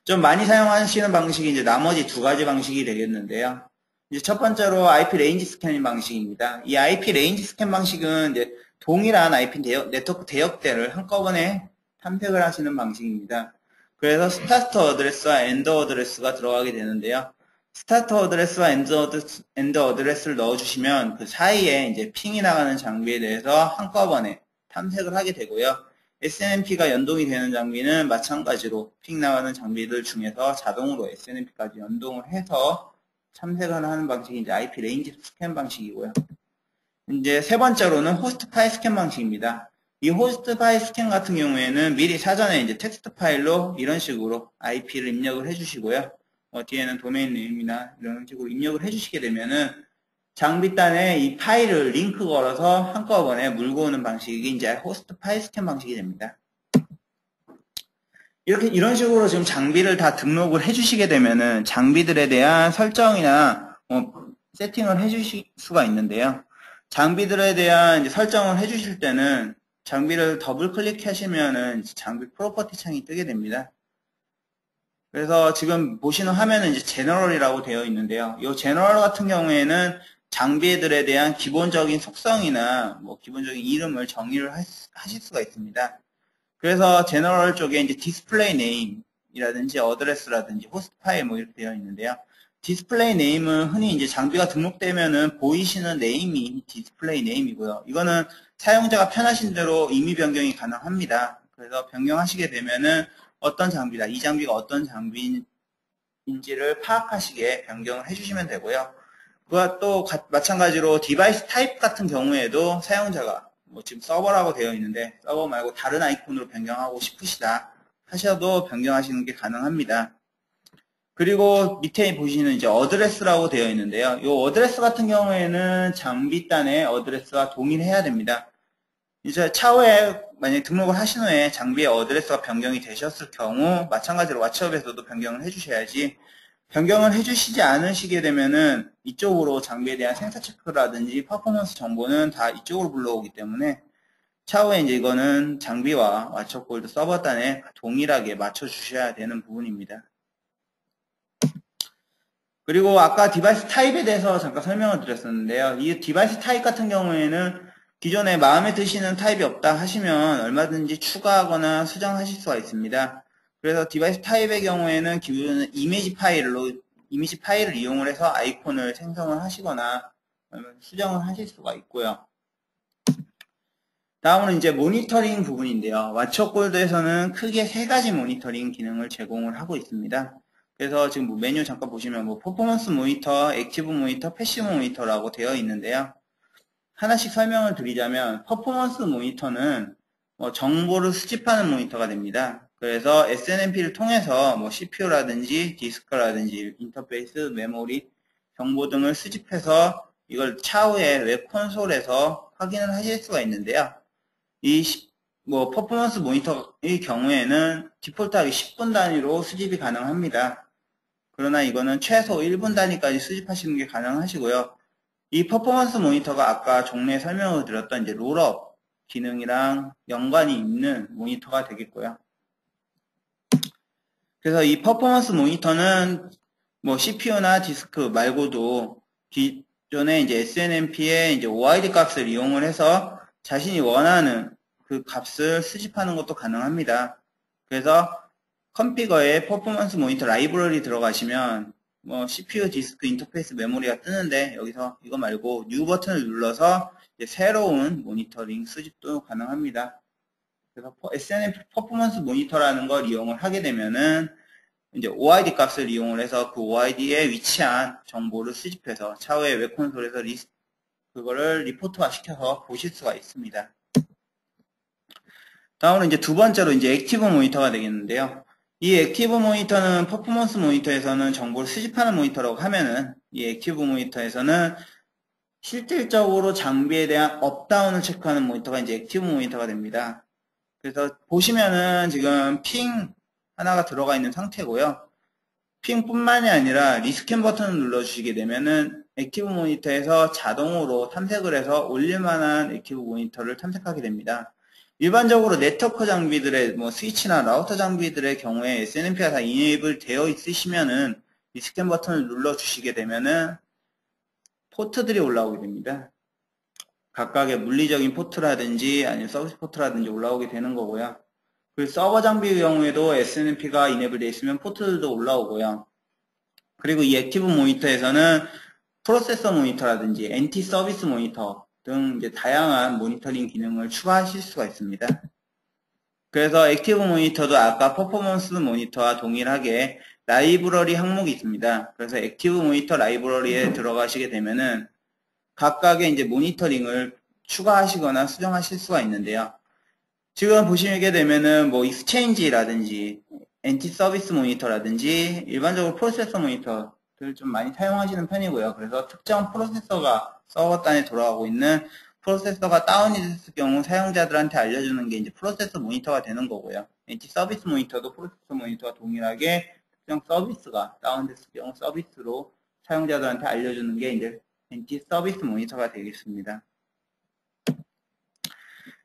좀 많이 사용하시는 방식이 이제 나머지 두 가지 방식이 되겠는데요. 이제 첫 번째로 IP 레인지 스캐닝 방식입니다. 이 IP 레인지 스캔 방식은 이제 동일한 IP 네트워크 대역대를 한꺼번에 탐색을 하시는 방식입니다. 그래서 스타트 어드레스와 엔드 어드레스가 들어가게 되는데요. 스타트 어드레스와 엔드 어드레스를 넣어주시면 그 사이에 이제 핑이 나가는 장비에 대해서 한꺼번에 탐색을 하게 되고요. SNMP가 연동이 되는 장비는 마찬가지로 핑 나가는 장비들 중에서 자동으로 SNMP까지 연동을 해서 탐색을 하는 방식이 이제 IP 레인지 스캔 방식이고요. 이제 세 번째로는 호스트 파일 스캔 방식입니다. 이 호스트 파일 스캔 같은 경우에는 미리 사전에 이제 텍스트 파일로 이런 식으로 IP를 입력을 해주시고요. 뒤에는 도메인 네임이나 이런 식으로 입력을 해주시게 되면은 장비단에 이 파일을 링크 걸어서 한꺼번에 물고 오는 방식이 이제 호스트 파일 스캔 방식이 됩니다. 이런 식으로 지금 장비를 다 등록을 해주시게 되면은 장비들에 대한 설정이나 세팅을 해주실 수가 있는데요. 장비들에 대한 이제 설정을 해주실 때는 장비를 더블 클릭하시면은 장비 프로퍼티 창이 뜨게 됩니다. 그래서 지금 보시는 화면은 이제 제너럴이라고 되어 있는데요. 이 제너럴 같은 경우에는 장비들에 대한 기본적인 속성이나 뭐 기본적인 이름을 정의를 하실 수가 있습니다. 그래서 제너럴 쪽에 이제 디스플레이 네임이라든지 어드레스라든지 호스트 파일 뭐 이렇게 되어 있는데요. 디스플레이 네임은 흔히 이제 장비가 등록되면은 보이시는 네임이 디스플레이 네임이고요. 이거는 사용자가 편하신 대로 임의 변경이 가능합니다. 그래서 변경하시게 되면은 어떤 장비다, 이 장비가 어떤 장비인지를 파악하시게 변경을 해주시면 되고요. 그와 또 마찬가지로 디바이스 타입 같은 경우에도 사용자가 뭐 지금 서버라고 되어 있는데 서버 말고 다른 아이콘으로 변경하고 싶으시다 하셔도 변경하시는 게 가능합니다. 그리고 밑에 보시는 이제 어드레스라고 되어 있는데요. 이 어드레스 같은 경우에는 장비단의 어드레스와 동일해야 됩니다. 이제 차후에 만약에 등록을 하신 후에 장비의 어드레스가 변경이 되셨을 경우 마찬가지로 왓츠업에서도 변경을 해주셔야지 변경을 해주시지 않으시게 되면은 이쪽으로 장비에 대한 생사 체크라든지 퍼포먼스 정보는 다 이쪽으로 불러오기 때문에 차후에 이제 이거는 장비와 왓츠업 골드 서버단에 동일하게 맞춰주셔야 되는 부분입니다. 그리고 아까 디바이스 타입에 대해서 잠깐 설명을 드렸었는데요. 이 디바이스 타입 같은 경우에는 기존에 마음에 드시는 타입이 없다 하시면 얼마든지 추가하거나 수정하실 수가 있습니다. 그래서 디바이스 타입의 경우에는 기존 이미지 파일을 이용을 해서 아이콘을 생성을 하시거나 수정을 하실 수가 있고요. 다음은 이제 모니터링 부분인데요. 왓츠업 골드에서는 크게 세 가지 모니터링 기능을 제공을 하고 있습니다. 그래서 지금 뭐 메뉴 잠깐 보시면 뭐 퍼포먼스 모니터, 액티브 모니터, 패시브 모니터라고 되어 있는데요. 하나씩 설명을 드리자면 퍼포먼스 모니터는 정보를 수집하는 모니터가 됩니다. 그래서 SNMP를 통해서 뭐 CPU라든지 디스크라든지 인터페이스, 메모리, 정보 등을 수집해서 이걸 차후에 웹 콘솔에서 확인을 하실 수가 있는데요. 퍼포먼스 모니터의 경우에는 디폴트하게 10분 단위로 수집이 가능합니다. 그러나 이거는 최소 1분 단위까지 수집하시는 게 가능하시고요. 이 퍼포먼스 모니터가 아까 종례 설명을 드렸던 이제 롤업 기능이랑 연관이 있는 모니터가 되겠고요. 그래서 이 퍼포먼스 모니터는 뭐 CPU나 디스크 말고도 기존에 이제 SNMP의 이제 OID 값을 이용을 해서 자신이 원하는 그 값을 수집하는 것도 가능합니다. 그래서 컨피거에 퍼포먼스 모니터 라이브러리 들어가시면 뭐 CPU, 디스크, 인터페이스, 메모리가 뜨는데 여기서 이거 말고 뉴 버튼을 눌러서 이제 새로운 모니터링 수집도 가능합니다. 그래서 SNMP 퍼포먼스 모니터라는 걸 이용을 하게 되면은 이제 OID 값을 이용을 해서 그 OID에 위치한 정보를 수집해서 차후에 웹 콘솔에서 그거를 리포트화 시켜서 보실 수가 있습니다. 다음으로 이제 두 번째로 이제 액티브 모니터가 되겠는데요. 이 액티브 모니터는 퍼포먼스 모니터에서는 정보를 수집하는 모니터라고 하면은 이 액티브 모니터에서는 실질적으로 장비에 대한 업다운을 체크하는 모니터가 이제 액티브 모니터가 됩니다. 그래서 보시면은 지금 핑 하나가 들어가 있는 상태고요. 핑뿐만이 아니라 리스캔 버튼을 눌러주시게 되면은 액티브 모니터에서 자동으로 탐색을 해서 올릴만한 액티브 모니터를 탐색하게 됩니다. 일반적으로 네트워크 장비들의 스위치나 라우터 장비들의 경우에 SNMP가 다 이네이블 되어 있으시면은 리스캔 버튼을 눌러주시게 되면은 포트들이 올라오게 됩니다. 각각의 물리적인 포트라든지 아니면 서비스 포트라든지 올라오게 되는 거고요. 그 서버 장비의 경우에도 SNMP가 이네이블 되어 있으면 포트들도 올라오고요. 그리고 이 액티브 모니터에서는 프로세서 모니터라든지 엔티 서비스 모니터 등 이제 다양한 모니터링 기능을 추가하실 수가 있습니다. 그래서 액티브 모니터도 아까 퍼포먼스 모니터와 동일하게 라이브러리 항목이 있습니다. 그래서 액티브 모니터 라이브러리에 들어가시게 되면은 각각의 이제 모니터링을 추가하시거나 수정하실 수가 있는데요. 지금 보시게 되면은 익스체인지라든지 엔티 서비스 모니터라든지 일반적으로 프로세서 모니터를 좀 많이 사용하시는 편이고요. 그래서 특정 프로세서가 서버 단에 돌아가고 있는 프로세서가 다운이 됐을 경우 사용자들한테 알려주는 게 이제 프로세서 모니터가 되는 거고요. 엔티 서비스 모니터도 프로세서 모니터와 동일하게 특정 서비스가 다운됐을 경우 서비스로 사용자들한테 알려주는 게 이제 엔티 서비스 모니터가 되겠습니다.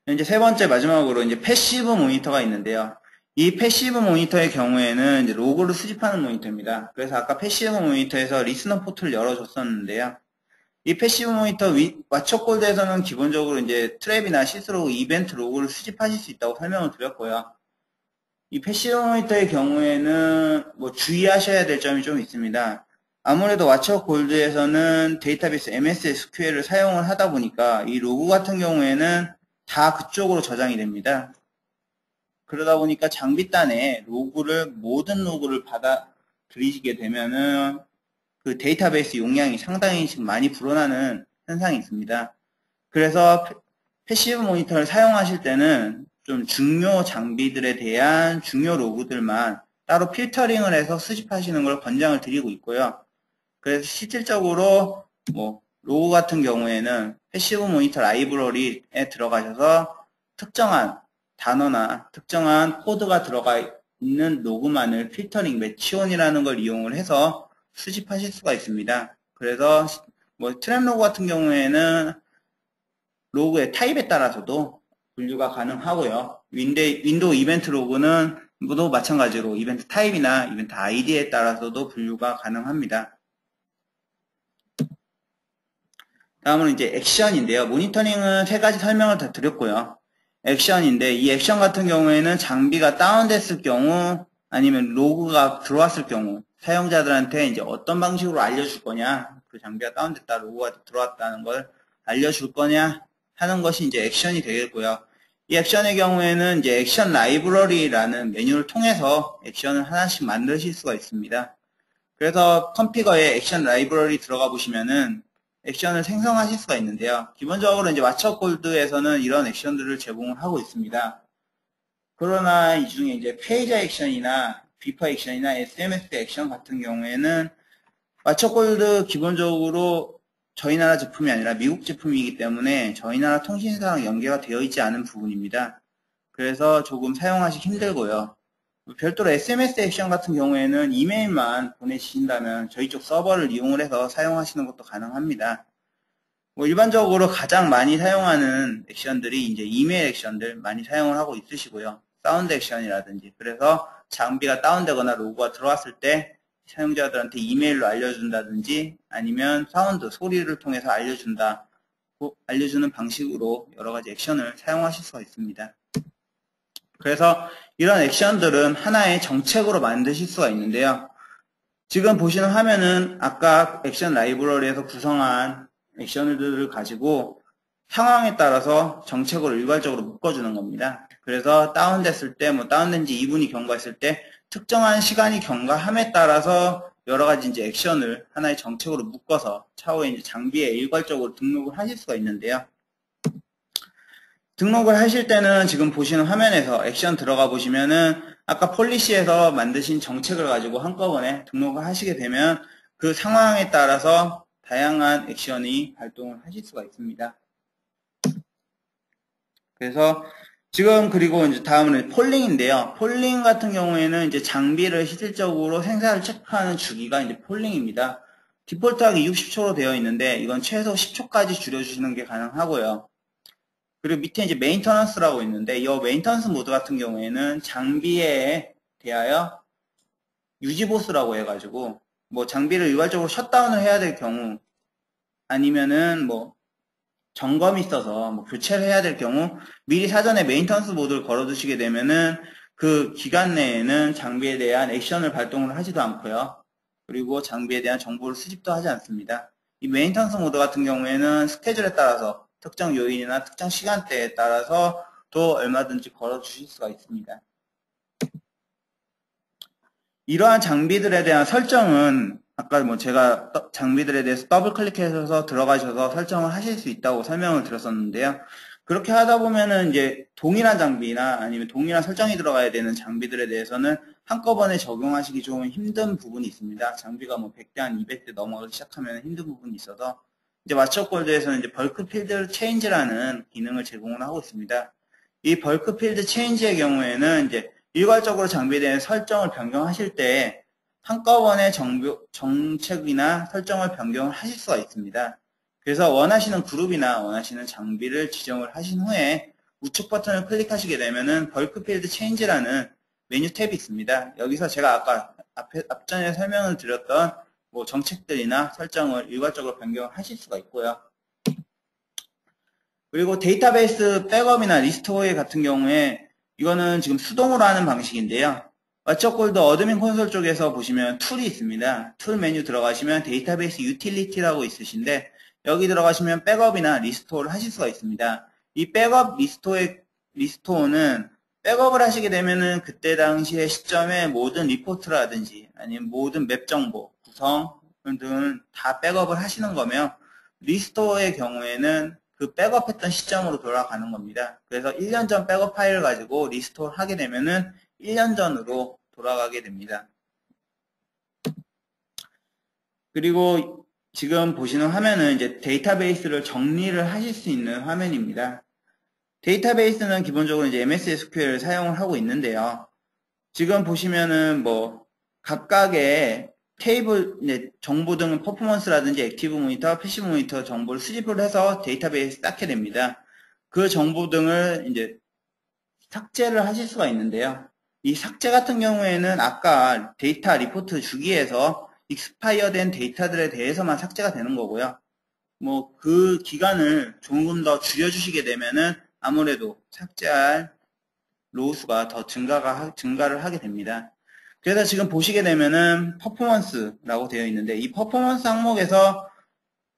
이제 세 번째 마지막으로 이제 패시브 모니터가 있는데요. 이 패시브 모니터의 경우에는 이제 로그를 수집하는 모니터입니다. 그래서 아까 패시브 모니터에서 리스너 포트를 열어줬었는데요. 이 패시브 모니터 왓처골드에서는 기본적으로 이제 트랩이나 시스로그 이벤트 로그를 수집하실 수 있다고 설명을 드렸고요. 이 패시브 모니터의 경우에는 주의하셔야 될 점이 좀 있습니다. 아무래도 왓처골드에서는 데이터베이스 MS SQL을 사용을 하다 보니까 이 로그 같은 경우에는 다 그쪽으로 저장이 됩니다. 그러다 보니까 장비단에 모든 로그를 받아들이시게 되면은 그 데이터베이스 용량이 상당히 지금 많이 불어나는 현상이 있습니다. 그래서 패시브 모니터를 사용하실 때는 좀 중요 장비들에 대한 중요 로그들만 따로 필터링을 해서 수집하시는 걸 권장을 드리고 있고요. 그래서 실질적으로 로그 같은 경우에는 패시브 모니터 라이브러리에 들어가셔서 특정한 단어나 특정한 코드가 들어가 있는 로그만을 필터링 매치온이라는 걸 이용을 해서 수집하실 수가 있습니다. 그래서 트랩 로그 같은 경우에는 로그의 타입에 따라서도 분류가 가능하고요. 윈도우 이벤트 로그는 도 마찬가지로 이벤트 타입이나 이벤트 아이디에 따라서도 분류가 가능합니다. 다음은 이제 액션인데요. 모니터링은 세 가지 설명을 다 드렸고요. 액션인데 이 액션 같은 경우에는 장비가 다운됐을 경우 아니면 로그가 들어왔을 경우 사용자들한테 이제 어떤 방식으로 알려줄 거냐, 그 장비가 다운됐다, 로그가 들어왔다는 걸 알려줄 거냐 하는 것이 이제 액션이 되겠고요. 이 액션의 경우에는 이제 액션 라이브러리라는 메뉴를 통해서 액션을 하나씩 만드실 수가 있습니다. 그래서 컴피거에 액션 라이브러리 들어가 보시면은 액션을 생성하실 수가 있는데요. 기본적으로 이제 왓처골드에서는 이런 액션들을 제공을 하고 있습니다. 그러나 이 중에 이제 페이저 액션이나 비퍼 액션이나 SMS 액션 같은 경우에는 왓처골드 기본적으로 저희 나라 제품이 아니라 미국 제품이기 때문에 저희 나라 통신사랑 연계가 되어 있지 않은 부분입니다. 그래서 조금 사용하기 힘들고요. 별도로 SMS 액션 같은 경우에는 이메일만 보내주신다면 저희 쪽 서버를 이용을 해서 사용하시는 것도 가능합니다. 일반적으로 가장 많이 사용하는 액션들이 이제 이메일 액션들 많이 사용을 하고 있으시고요. 사운드 액션이라든지. 그래서 장비가 다운되거나 로그가 들어왔을 때 사용자들한테 이메일로 알려준다든지 아니면 사운드, 소리를 통해서 알려주는 방식으로 여러 가지 액션을 사용하실 수가 있습니다. 그래서 이런 액션들은 하나의 정책으로 만드실 수가 있는데요. 지금 보시는 화면은 아까 액션 라이브러리에서 구성한 액션들을 가지고 상황에 따라서 정책으로 일괄적으로 묶어주는 겁니다. 그래서 다운됐을 때, 뭐 다운된 지 2분이 경과했을 때 특정한 시간이 경과함에 따라서 여러 가지 이제 액션을 하나의 정책으로 묶어서 차후에 이제 장비에 일괄적으로 등록을 하실 수가 있는데요. 등록을 하실 때는 지금 보시는 화면에서 액션 들어가 보시면은 아까 폴리시에서 만드신 정책을 가지고 한꺼번에 등록을 하시게 되면 그 상황에 따라서 다양한 액션이 발동을 하실 수가 있습니다. 그래서 지금 그리고 이제 다음은 폴링인데요. 폴링 같은 경우에는 이제 장비를 실질적으로 생산을 체크하는 주기가 이제 폴링입니다. 디폴트하게 60초로 되어 있는데 이건 최소 10초까지 줄여주시는 게 가능하고요. 그리고 밑에 이제 메인터넌스라고 있는데 이 메인터넌스 모드 같은 경우에는 장비에 대하여 유지보수라고 해가지고 뭐 장비를 일괄적으로 셧다운을 해야 될 경우 아니면은 뭐 점검이 있어서 뭐 교체를 해야 될 경우 미리 사전에 메인터넌스 모드를 걸어두시게 되면은 그 기간 내에는 장비에 대한 액션을 발동을 하지도 않고요. 그리고 장비에 대한 정보를 수집도 하지 않습니다. 이 메인터넌스 모드 같은 경우에는 스케줄에 따라서 특정 요인이나 특정 시간대에 따라서 또 얼마든지 걸어주실 수가 있습니다. 이러한 장비들에 대한 설정은 아까 뭐 제가 장비들에 대해서 더블 클릭해서 들어가셔서 설정을 하실 수 있다고 설명을 드렸었는데요. 그렇게 하다 보면은 이제 동일한 장비나 아니면 동일한 설정이 들어가야 되는 장비들에 대해서는 한꺼번에 적용하시기 좀 힘든 부분이 있습니다. 장비가 뭐 100대 한 200대 넘어가기 시작하면 힘든 부분이 있어서 이제 왓츠골드에서는 이제 벌크 필드 체인지라는 기능을 제공을 하고 있습니다. 이 벌크 필드 체인지의 경우에는 이제 일괄적으로 장비에 대한 설정을 변경하실 때 한꺼번에 정책이나 설정을 변경을 하실 수가 있습니다. 그래서 원하시는 그룹이나 원하시는 장비를 지정을 하신 후에 우측 버튼을 클릭하시게 되면은 벌크 필드 체인지라는 메뉴 탭이 있습니다. 여기서 제가 아까 앞전에 설명을 드렸던 뭐 정책들이나 설정을 일괄적으로 변경을 하실 수가 있고요. 그리고 데이터베이스 백업이나 리스토어 같은 경우에 이거는 지금 수동으로 하는 방식인데요. 왓츠골드 어드민 콘솔 쪽에서 보시면 툴이 있습니다. 툴 메뉴 들어가시면 데이터베이스 유틸리티라고 있으신데 여기 들어가시면 백업이나 리스토어를 하실 수가 있습니다. 이 백업 리스토어는 백업을 하시게 되면은 그때 당시의 시점에 모든 리포트라든지 아니면 모든 맵 정보, 구성 등 다 백업을 하시는 거며 리스토어의 경우에는 그 백업했던 시점으로 돌아가는 겁니다. 그래서 1년 전 백업 파일을 가지고 리스토어 하게 되면은 1년 전으로 돌아가게 됩니다. 그리고 지금 보시는 화면은 이제 데이터베이스를 정리를 하실 수 있는 화면입니다. 데이터베이스는 기본적으로 이제 MS SQL을 사용을 하고 있는데요. 지금 보시면은 뭐 각각의 테이블 정보 등 퍼포먼스라든지 액티브 모니터, 패시브 모니터 정보를 수집을 해서 데이터베이스 쌓게 됩니다. 그 정보 등을 이제 삭제를 하실 수가 있는데요. 이 삭제 같은 경우에는 아까 데이터 리포트 주기에서 익스파이어 된 데이터들에 대해서만 삭제가 되는 거고요. 뭐 그 기간을 조금 더 줄여주시게 되면은 아무래도 삭제할 로우 수가 더 증가를 하게 됩니다. 그래서 지금 보시게 되면은 퍼포먼스라고 되어 있는데 이 퍼포먼스 항목에서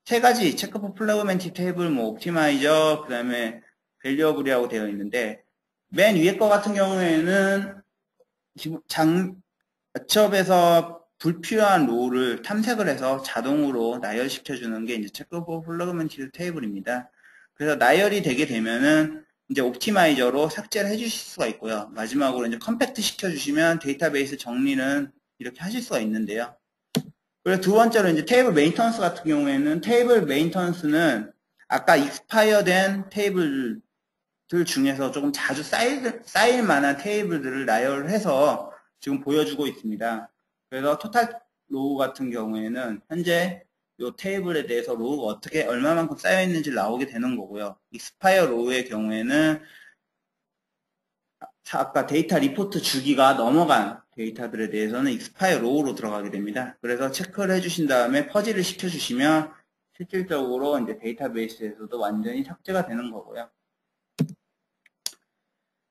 세 가지 체크 포 플래그멘티 테이블, 뭐 옵티마이저, 그 다음에 밸류어블이라고 되어 있는데 맨 위에 거 같은 경우에는 왓츠업에서 불필요한 로우를 탐색을 해서 자동으로 나열시켜주는 게 이제 체크 포 플래그멘티 테이블입니다. 그래서 나열이 되게 되면은 이제 옵티마이저로 삭제를 해주실 수가 있고요. 마지막으로 이제 컴팩트 시켜주시면 데이터베이스 정리는 이렇게 하실 수가 있는데요. 그리고 두 번째로 이제 테이블 메인터넌스 같은 경우에는 테이블 메인터넌스는 아까 익스파이어 된 테이블들 중에서 조금 자주 쌓일 만한 테이블들을 나열을 해서 지금 보여주고 있습니다. 그래서 토탈 로우 같은 경우에는 현재 이 테이블에 대해서 로우가 어떻게 얼마만큼 쌓여 있는지 나오게 되는 거고요. 익스파이어 로우의 경우에는 아까 데이터 리포트 주기가 넘어간 데이터들에 대해서는 익스파이어 로우로 들어가게 됩니다. 그래서 체크를 해주신 다음에 퍼지를 시켜주시면 실질적으로 이제 데이터베이스에서도 완전히 삭제가 되는 거고요.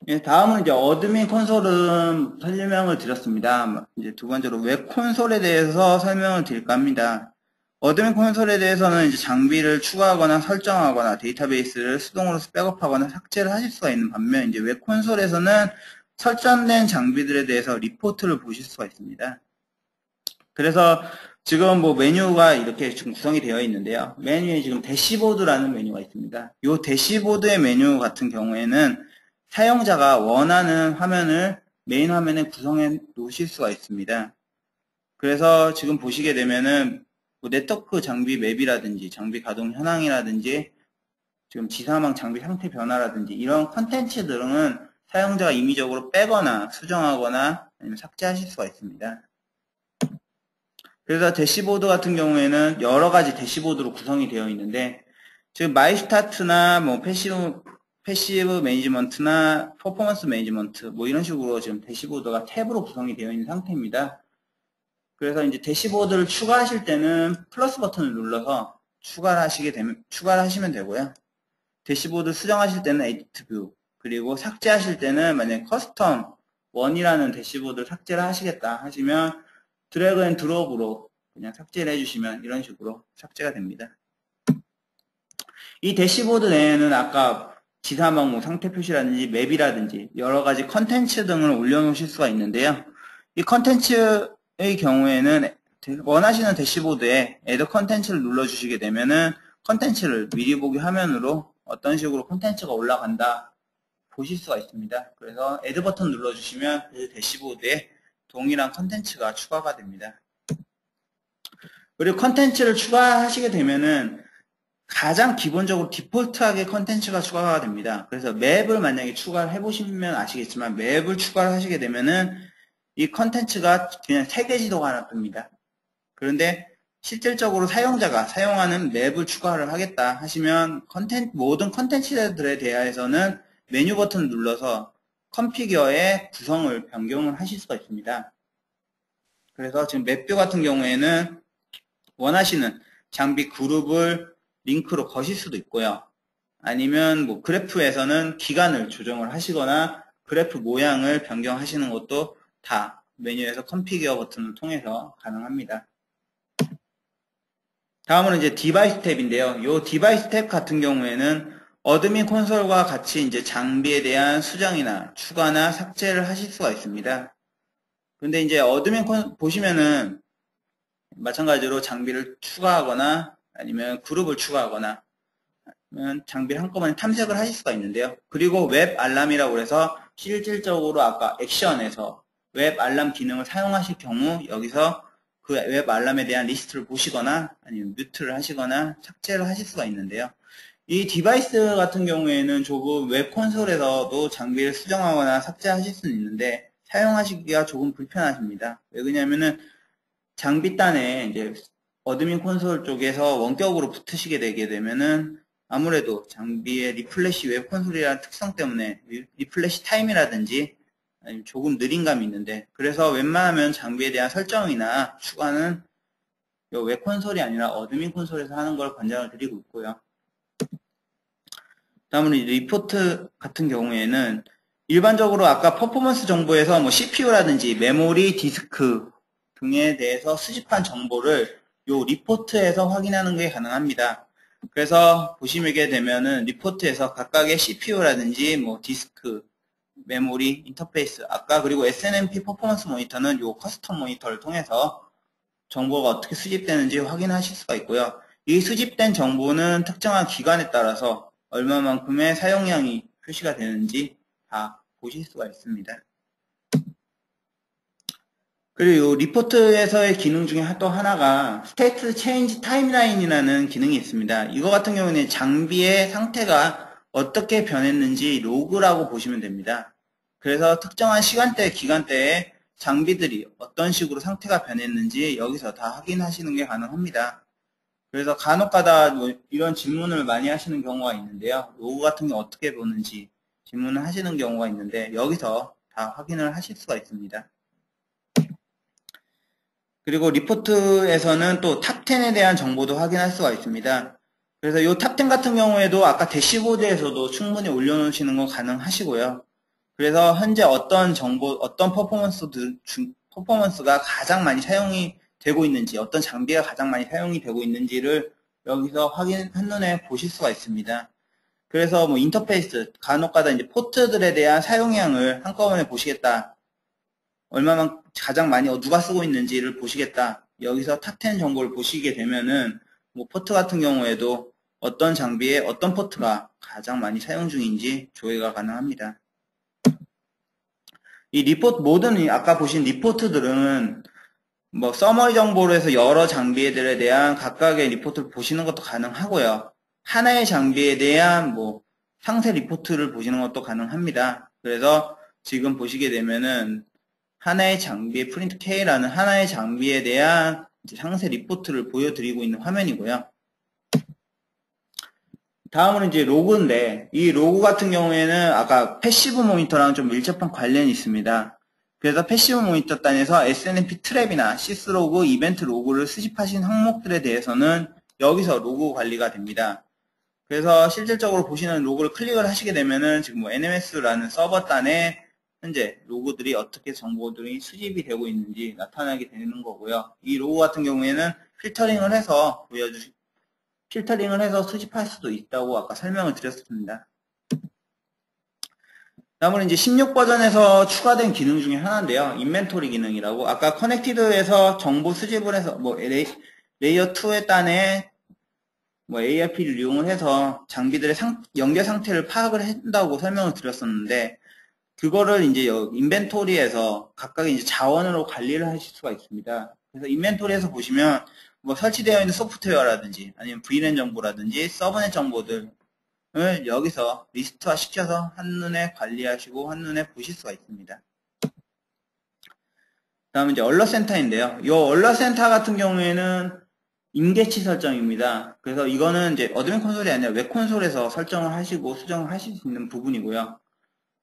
예, 다음은 이제 어드민 콘솔은 설명을 드렸습니다. 이제 두 번째로 웹 콘솔에 대해서 설명을 드릴까 합니다. 어드민 콘솔에 대해서는 이제 장비를 추가하거나 설정하거나 데이터베이스를 수동으로 백업하거나 삭제를 하실 수가 있는 반면 이제 웹 콘솔에서는 설정된 장비들에 대해서 리포트를 보실 수가 있습니다. 그래서 지금 뭐 메뉴가 이렇게 지금 구성이 되어 있는데요. 메뉴에 지금 대시보드라는 메뉴가 있습니다. 이 대시보드의 메뉴 같은 경우에는 사용자가 원하는 화면을 메인 화면에 구성해 놓으실 수가 있습니다. 그래서 지금 보시게 되면은 뭐 네트워크 장비 맵이라든지 장비 가동 현황이라든지 지금 지사망 장비 상태 변화라든지 이런 컨텐츠들은 사용자가 임의적으로 빼거나 수정하거나 아니면 삭제하실 수가 있습니다. 그래서 대시보드 같은 경우에는 여러 가지 대시보드로 구성이 되어 있는데 지금 마이 스타트나 뭐 패시브 매니지먼트나 퍼포먼스 매니지먼트 뭐 이런 식으로 지금 대시보드가 탭으로 구성이 되어 있는 상태입니다. 그래서 이제 대시보드를 추가하실 때는 플러스 버튼을 눌러서 추가를 하시면 되고요. 대시보드 수정하실 때는 에디트 뷰, 그리고 삭제하실 때는 만약에 커스텀 1이라는 대시보드를 삭제를 하시겠다 하시면 드래그 앤 드롭으로 그냥 삭제를 해주시면 이런 식으로 삭제가 됩니다. 이 대시보드 내에는 아까 지사망 뭐 상태 표시라든지 맵이라든지 여러 가지 컨텐츠 등을 올려놓으실 수가 있는데요. 이 컨텐츠의 경우에는 원하시는 대시보드에 애드 컨텐츠를 눌러주시게 되면은 컨텐츠를 미리 보기 화면으로 어떤 식으로 컨텐츠가 올라간다 보실 수가 있습니다. 그래서 애드 버튼 눌러주시면 그 대시보드에 동일한 컨텐츠가 추가가 됩니다. 그리고 컨텐츠를 추가하시게 되면은 가장 기본적으로 디폴트하게 컨텐츠가 추가가 됩니다. 그래서 맵을 만약에 추가를 해보시면 아시겠지만 맵을 추가를 하시게 되면은 이 컨텐츠가 그냥 3개 지도가 하나 뜹니다. 그런데 실질적으로 사용자가 사용하는 맵을 추가를 하겠다 하시면 모든 컨텐츠들에 대해서는 메뉴 버튼을 눌러서 컨피규어의 구성을 변경을 하실 수가 있습니다. 그래서 지금 맵뷰 같은 경우에는 원하시는 장비 그룹을 링크로 거실 수도 있고요. 아니면 뭐 그래프에서는 기간을 조정을 하시거나 그래프 모양을 변경하시는 것도 다 메뉴에서 컨피규어 버튼을 통해서 가능합니다. 다음으로 이제 디바이스 탭인데요. 이 디바이스 탭 같은 경우에는 어드민 콘솔과 같이 이제 장비에 대한 수정이나 추가나 삭제를 하실 수가 있습니다. 근데 이제 어드민 보시면은 마찬가지로 장비를 추가하거나 아니면 그룹을 추가하거나 장비를 한꺼번에 탐색을 하실 수가 있는데요. 그리고 웹 알람이라고 해서 실질적으로 아까 액션에서 웹 알람 기능을 사용하실 경우 여기서 그 웹 알람에 대한 리스트를 보시거나 아니면 뮤트를 하시거나 삭제를 하실 수가 있는데요. 이 디바이스 같은 경우에는 조금 웹 콘솔에서도 장비를 수정하거나 삭제하실 수는 있는데 사용하시기가 조금 불편하십니다. 왜 그러냐면은 장비단에 이제 어드민 콘솔 쪽에서 원격으로 붙으시게 되게 되면은 아무래도 장비의 리플래시 웹 콘솔이라는 특성 때문에 리플래시 타임이라든지 조금 느린 감이 있는데 그래서 웬만하면 장비에 대한 설정이나 추가는 웹 콘솔이 아니라 어드민 콘솔에서 하는 걸 권장을 드리고 있고요. 다음으로 리포트 같은 경우에는 일반적으로 아까 퍼포먼스 정보에서 뭐 CPU라든지 메모리, 디스크 등에 대해서 수집한 정보를 요 리포트에서 확인하는 게 가능합니다. 그래서 보시게 되면은 리포트에서 각각의 CPU라든지 뭐 디스크, 메모리, 인터페이스, 아까 그리고 SNMP 퍼포먼스 모니터는 요 커스텀 모니터를 통해서 정보가 어떻게 수집되는지 확인하실 수가 있고요. 이 수집된 정보는 특정한 기간에 따라서 얼마만큼의 사용량이 표시가 되는지 다 보실 수가 있습니다. 그리고 이 리포트에서의 기능 중에 또 하나가 스테이트 체인지 타임라인이라는 기능이 있습니다. 이거 같은 경우는 장비의 상태가 어떻게 변했는지 로그라고 보시면 됩니다. 그래서 특정한 시간대, 기간대에 장비들이 어떤 식으로 상태가 변했는지 여기서 다 확인하시는 게 가능합니다. 그래서 간혹가다 이런 질문을 많이 하시는 경우가 있는데요. 로그 같은 게 어떻게 보는지 질문을 하시는 경우가 있는데 여기서 다 확인을 하실 수가 있습니다. 그리고 리포트에서는 또 탑10에 대한 정보도 확인할 수가 있습니다. 그래서 이 탑10 같은 경우에도 아까 대시보드에서도 충분히 올려놓으시는 거 가능하시고요. 그래서 현재 어떤 정보, 어떤 퍼포먼스가 가장 많이 사용이 되고 있는지, 어떤 장비가 가장 많이 사용이 되고 있는지를 여기서 한눈에 보실 수가 있습니다. 그래서 뭐 인터페이스, 간혹가다 이제 포트들에 대한 사용량을 한꺼번에 보시겠다. 얼마만 가장 많이 누가 쓰고 있는지를 보시겠다. 여기서 탑10 정보를 보시게 되면은 뭐 포트 같은 경우에도 어떤 장비에 어떤 포트가 가장 많이 사용 중인지 조회가 가능합니다. 이 리포트, 모든 아까 보신 리포트들은 뭐 서머리 정보로 해서 여러 장비들에 대한 각각의 리포트를 보시는 것도 가능하고요. 하나의 장비에 대한 뭐 상세 리포트를 보시는 것도 가능합니다. 그래서 지금 보시게 되면은 하나의 장비의 프린트 K라는 하나의 장비에 대한 상세 리포트를 보여드리고 있는 화면이고요. 다음으로 이제 로그인데, 이 로그 같은 경우에는 아까 패시브 모니터랑 좀 밀접한 관련이 있습니다. 그래서 패시브 모니터 단에서 SNMP 트랩이나 시스로그, 이벤트 로그를 수집하신 항목들에 대해서는 여기서 로그 관리가 됩니다. 그래서 실질적으로 보시는 로그를 클릭을 하시게 되면은 지금 뭐 NMS라는 서버 단에 현재 로그들이 어떻게 정보들이 수집이 되고 있는지 나타나게 되는 거고요. 이 로그 같은 경우에는 필터링을 해서 필터링을 해서 수집할 수도 있다고 아까 설명을 드렸습니다. 다음으로 이제 16 버전에서 추가된 기능 중에 하나인데요. 인벤토리 기능이라고. 아까 커넥티드에서 정보 수집을 해서 뭐 레이어 2의 단에 뭐 ARP를 이용을 해서 장비들의 연결 상태를 파악을 한다고 설명을 드렸었는데, 그거를 이제 인벤토리에서 각각의 이제 자원으로 관리를 하실 수가 있습니다. 그래서 인벤토리에서 보시면 뭐 설치되어 있는 소프트웨어라든지 아니면 VLAN 정보라든지 서버넷 정보들을 여기서 리스트화 시켜서 한눈에 관리하시고 한눈에 보실 수가 있습니다. 다음 이제 얼럿센터인데요. 이 얼럿센터 같은 경우에는 임계치 설정입니다. 그래서 이거는 이제 어드민 콘솔이 아니라 웹 콘솔에서 설정을 하시고 수정을 하실 수 있는 부분이고요.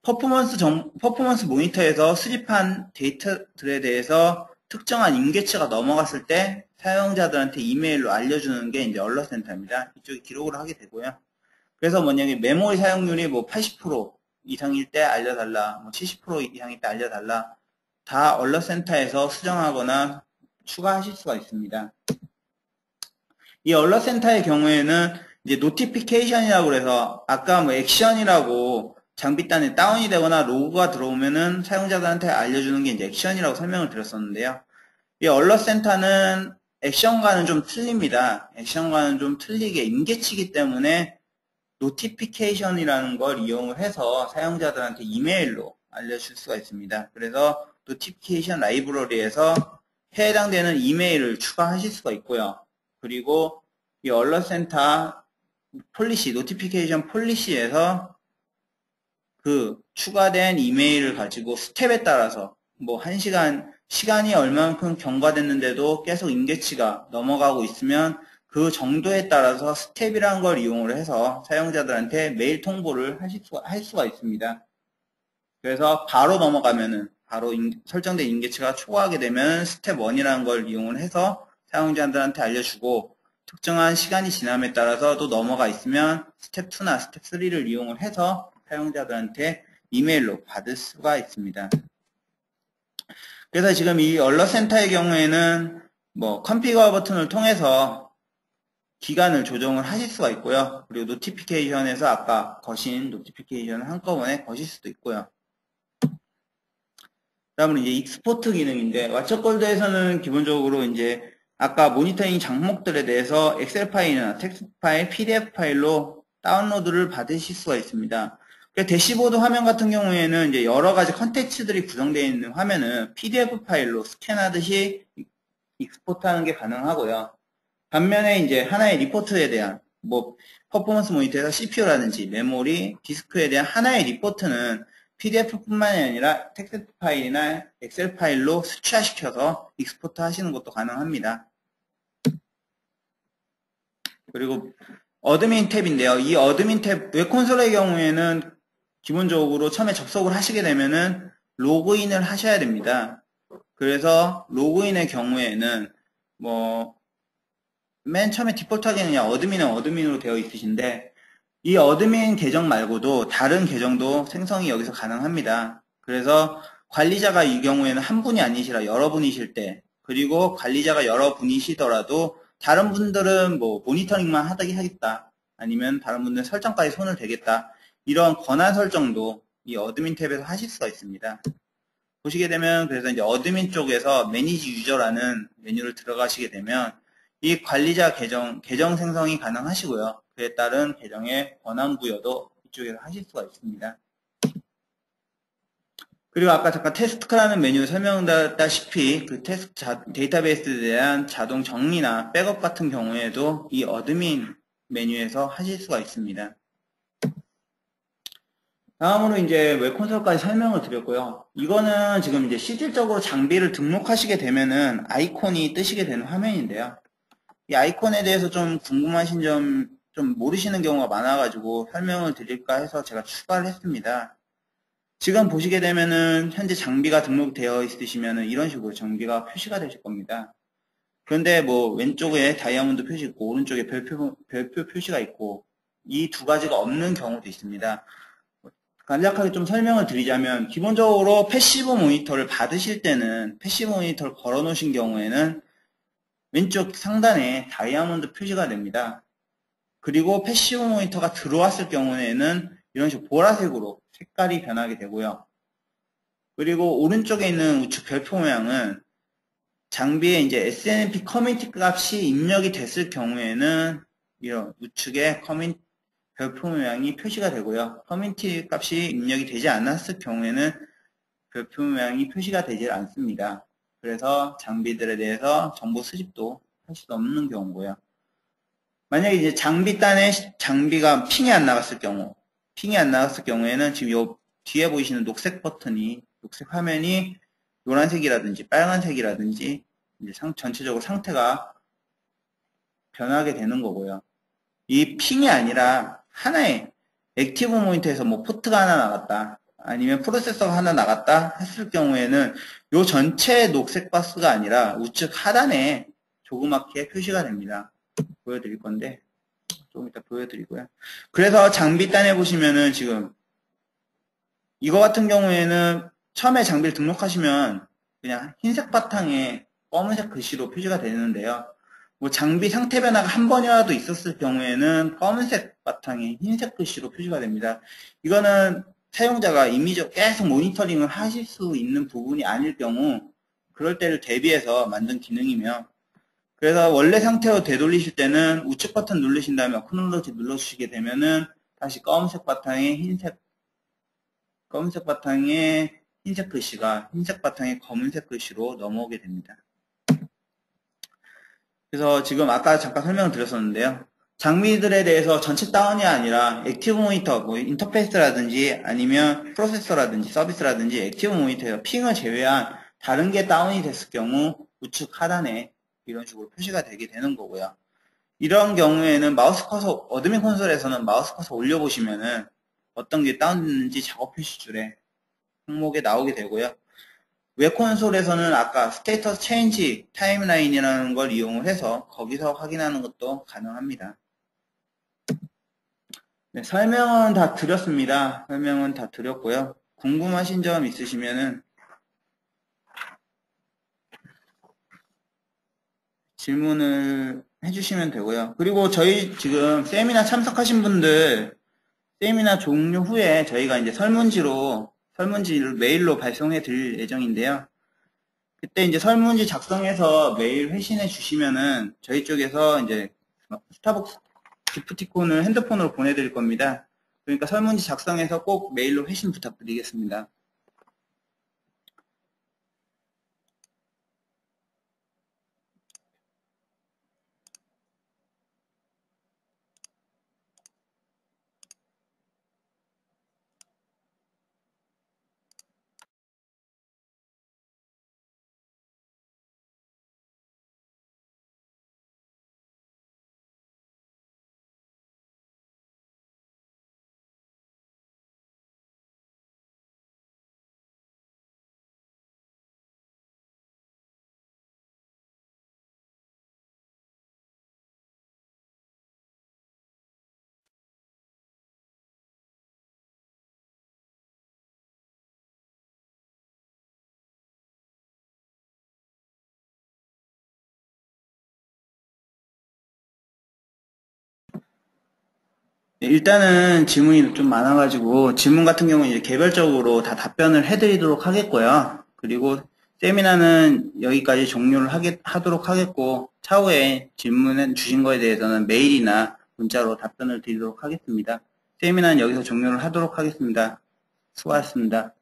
퍼포먼스 모니터에서 수집한 데이터들에 대해서 특정한 임계치가 넘어갔을 때 사용자들한테 이메일로 알려주는 게 이제 얼럿센터입니다. 이쪽에 기록을 하게 되고요. 그래서 뭐냐면 메모리 사용률이 뭐 80% 이상일 때 알려달라, 뭐 70% 이상일 때 알려달라, 다 얼럿센터에서 수정하거나 추가하실 수가 있습니다. 이 얼럿센터의 경우에는 이제 노티피케이션이라고 해서 아까 뭐 액션이라고 장비단에 다운이 되거나 로그가 들어오면은 사용자들한테 알려주는 게 이제 액션이라고 설명을 드렸었는데요. 이 얼럿센터는 액션과는 좀 틀립니다. 액션과는 좀 틀리게 임계치기 때문에 노티피케이션이라는 걸 이용을 해서 사용자들한테 이메일로 알려줄 수가 있습니다. 그래서 노티피케이션 라이브러리에서 해당되는 이메일을 추가하실 수가 있고요. 그리고 이 얼럿센터 폴리시, 노티피케이션 폴리시에서 그 추가된 이메일을 가지고 스텝에 따라서 뭐 1시간, 시간이 얼마만큼 경과됐는데도 계속 임계치가 넘어가고 있으면 그 정도에 따라서 스텝이라는 걸 이용을 해서 사용자들한테 메일 통보를 할 수가 있습니다. 그래서 바로 넘어가면은 바로 설정된 임계치가 초과하게 되면 스텝 1이라는 걸 이용을 해서 사용자들한테 알려주고, 특정한 시간이 지남에 따라서 또 넘어가 있으면 스텝 2나 스텝 3를 이용을 해서 사용자들한테 이메일로 받을 수가 있습니다. 그래서 지금 이 얼럿센터의 경우에는 뭐 컨피거 버튼을 통해서 기간을 조정을 하실 수가 있고요. 그리고 노티피케이션에서 아까 거신 노티피케이션을 한꺼번에 거실 수도 있고요. 다음은 이제 익스포트 기능인데, 왓챠골드에서는 기본적으로 이제 아까 모니터링 장목들에 대해서 엑셀 파일이나 텍스트 파일, PDF 파일로 다운로드를 받으실 수가 있습니다. 대시보드 화면 같은 경우에는 이제 여러 가지 컨텐츠들이 구성되어 있는 화면은 PDF 파일로 스캔하듯이 익스포트하는 게 가능하고요. 반면에 이제 하나의 리포트에 대한 뭐 퍼포먼스 모니터에서 CPU라든지 메모리, 디스크에 대한 하나의 리포트는 PDF뿐만이 아니라 텍스트 파일이나 엑셀 파일로 수치화시켜서 익스포트 하시는 것도 가능합니다. 그리고 어드민 탭인데요. 이 어드민 탭 웹콘솔의 경우에는 기본적으로 처음에 접속을 하시게 되면은 로그인을 하셔야 됩니다. 그래서 로그인의 경우에는 뭐 맨 처음에 디폴트하기는 그냥 어드민은 어드민으로 되어 있으신데, 이 어드민 계정 말고도 다른 계정도 생성이 여기서 가능합니다. 그래서 관리자가 이 경우에는 한 분이 아니시라 여러분이실 때 그리고 관리자가 여러 분이시더라도 다른 분들은 뭐 모니터링만 하겠다. 아니면 다른 분들은 설정까지 손을 대겠다. 이런 권한 설정도 이 어드민 탭에서 하실 수가 있습니다. 보시게 되면 그래서 이제 어드민 쪽에서 매니지 유저라는 메뉴를 들어가시게 되면 이 관리자 계정 생성이 가능하시고요. 그에 따른 계정의 권한 부여도 이쪽에서 하실 수가 있습니다. 그리고 아까 잠깐 테스트라는 메뉴 설명드렸다시피 그 데이터베이스에 대한 자동 정리나 백업 같은 경우에도 이 어드민 메뉴에서 하실 수가 있습니다. 다음으로 이제 웹 콘솔까지 설명을 드렸고요. 이거는 지금 이제 실질적으로 장비를 등록하시게 되면은 아이콘이 뜨시게 되는 화면인데요. 이 아이콘에 대해서 좀 궁금하신 점, 좀 모르시는 경우가 많아가지고 설명을 드릴까 해서 제가 추가를 했습니다. 지금 보시게 되면은 현재 장비가 등록되어 있으시면은 이런 식으로 장비가 표시가 되실 겁니다. 그런데 뭐 왼쪽에 다이아몬드 표시 있고 오른쪽에 별표 표시가 있고 이 두 가지가 없는 경우도 있습니다. 간략하게 좀 설명을 드리자면 기본적으로 패시브 모니터를 받으실 때는 패시브 모니터를 걸어 놓으신 경우에는 왼쪽 상단에 다이아몬드 표시가 됩니다. 그리고 패시브 모니터가 들어왔을 경우에는 이런 식으로 보라색으로 색깔이 변하게 되고요. 그리고 오른쪽에 있는 우측 별표 모양은 장비에 이제 SNMP 커뮤니티 값이 입력이 됐을 경우에는 이런 우측에 별표 모양이 표시가 되고요. 커뮤니티 값이 입력이 되지 않았을 경우에는 별표 모양이 표시가 되질 않습니다. 그래서 장비들에 대해서 정보 수집도 할 수 없는 경우고요. 만약에 이제 장비단에 장비가 핑이 안 나갔을 경우에는 지금 요 뒤에 보이시는 녹색 화면이 노란색이라든지 빨간색이라든지 이제 전체적으로 상태가 변하게 되는 거고요. 이 핑이 아니라 하나의 액티브 모니터에서 뭐 포트가 하나 나갔다, 아니면 프로세서가 하나 나갔다 했을 경우에는 요 전체 녹색 박스가 아니라 우측 하단에 조그맣게 표시가 됩니다. 보여드릴 건데 조금 이따 보여드리고요. 그래서 장비단에 보시면은 지금 이거 같은 경우에는 처음에 장비를 등록하시면 그냥 흰색 바탕에 검은색 글씨로 표시가 되는데요. 뭐 장비 상태 변화가 한 번이라도 있었을 경우에는 검은색 바탕에 흰색 글씨로 표시가 됩니다. 이거는 사용자가 임의적 계속 모니터링을 하실 수 있는 부분이 아닐 경우 그럴 때를 대비해서 만든 기능이며, 그래서 원래 상태로 되돌리실 때는 우측 버튼 누르신 다음에 어크놀러지 눌러주시게 되면은 다시 검은색 바탕에 흰색 글씨가 흰색 바탕에 검은색 글씨로 넘어오게 됩니다. 그래서 지금 아까 잠깐 설명을 드렸었는데요. 장비들에 대해서 전체 다운이 아니라 액티브 모니터, 뭐 인터페이스라든지 아니면 프로세서라든지 서비스라든지 액티브 모니터에서 핑을 제외한 다른 게 다운이 됐을 경우 우측 하단에 이런 식으로 표시가 되게 되는 거고요. 이런 경우에는 마우스 커서, 어드민 콘솔에서는 마우스 커서 올려보시면은 어떤 게 다운됐는지 작업 표시줄에 항목에 나오게 되고요. 웹 콘솔에서는 아까 스테이터스 체인지 타임라인이라는 걸 이용을 해서 거기서 확인하는 것도 가능합니다. 네, 설명은 다 드렸습니다. 설명은 다 드렸고요. 궁금하신 점 있으시면은 질문을 해주시면 되고요. 그리고 저희 지금 세미나 참석하신 분들 세미나 종료 후에 저희가 이제 설문지를 메일로 발송해 드릴 예정인데요. 그때 이제 설문지 작성해서 메일 회신해 주시면은 저희 쪽에서 이제 스타벅스 기프티콘을 핸드폰으로 보내드릴 겁니다. 그러니까 설문지 작성해서 꼭 메일로 회신 부탁드리겠습니다. 네, 일단은 질문이 좀 많아가지고 질문 같은 경우는 이제 개별적으로 다 답변을 해드리도록 하겠고요. 그리고 세미나는 여기까지 종료를 하도록 하겠고 차후에 질문 주신 거에 대해서는 메일이나 문자로 답변을 드리도록 하겠습니다. 세미나는 여기서 종료를 하도록 하겠습니다. 수고하셨습니다.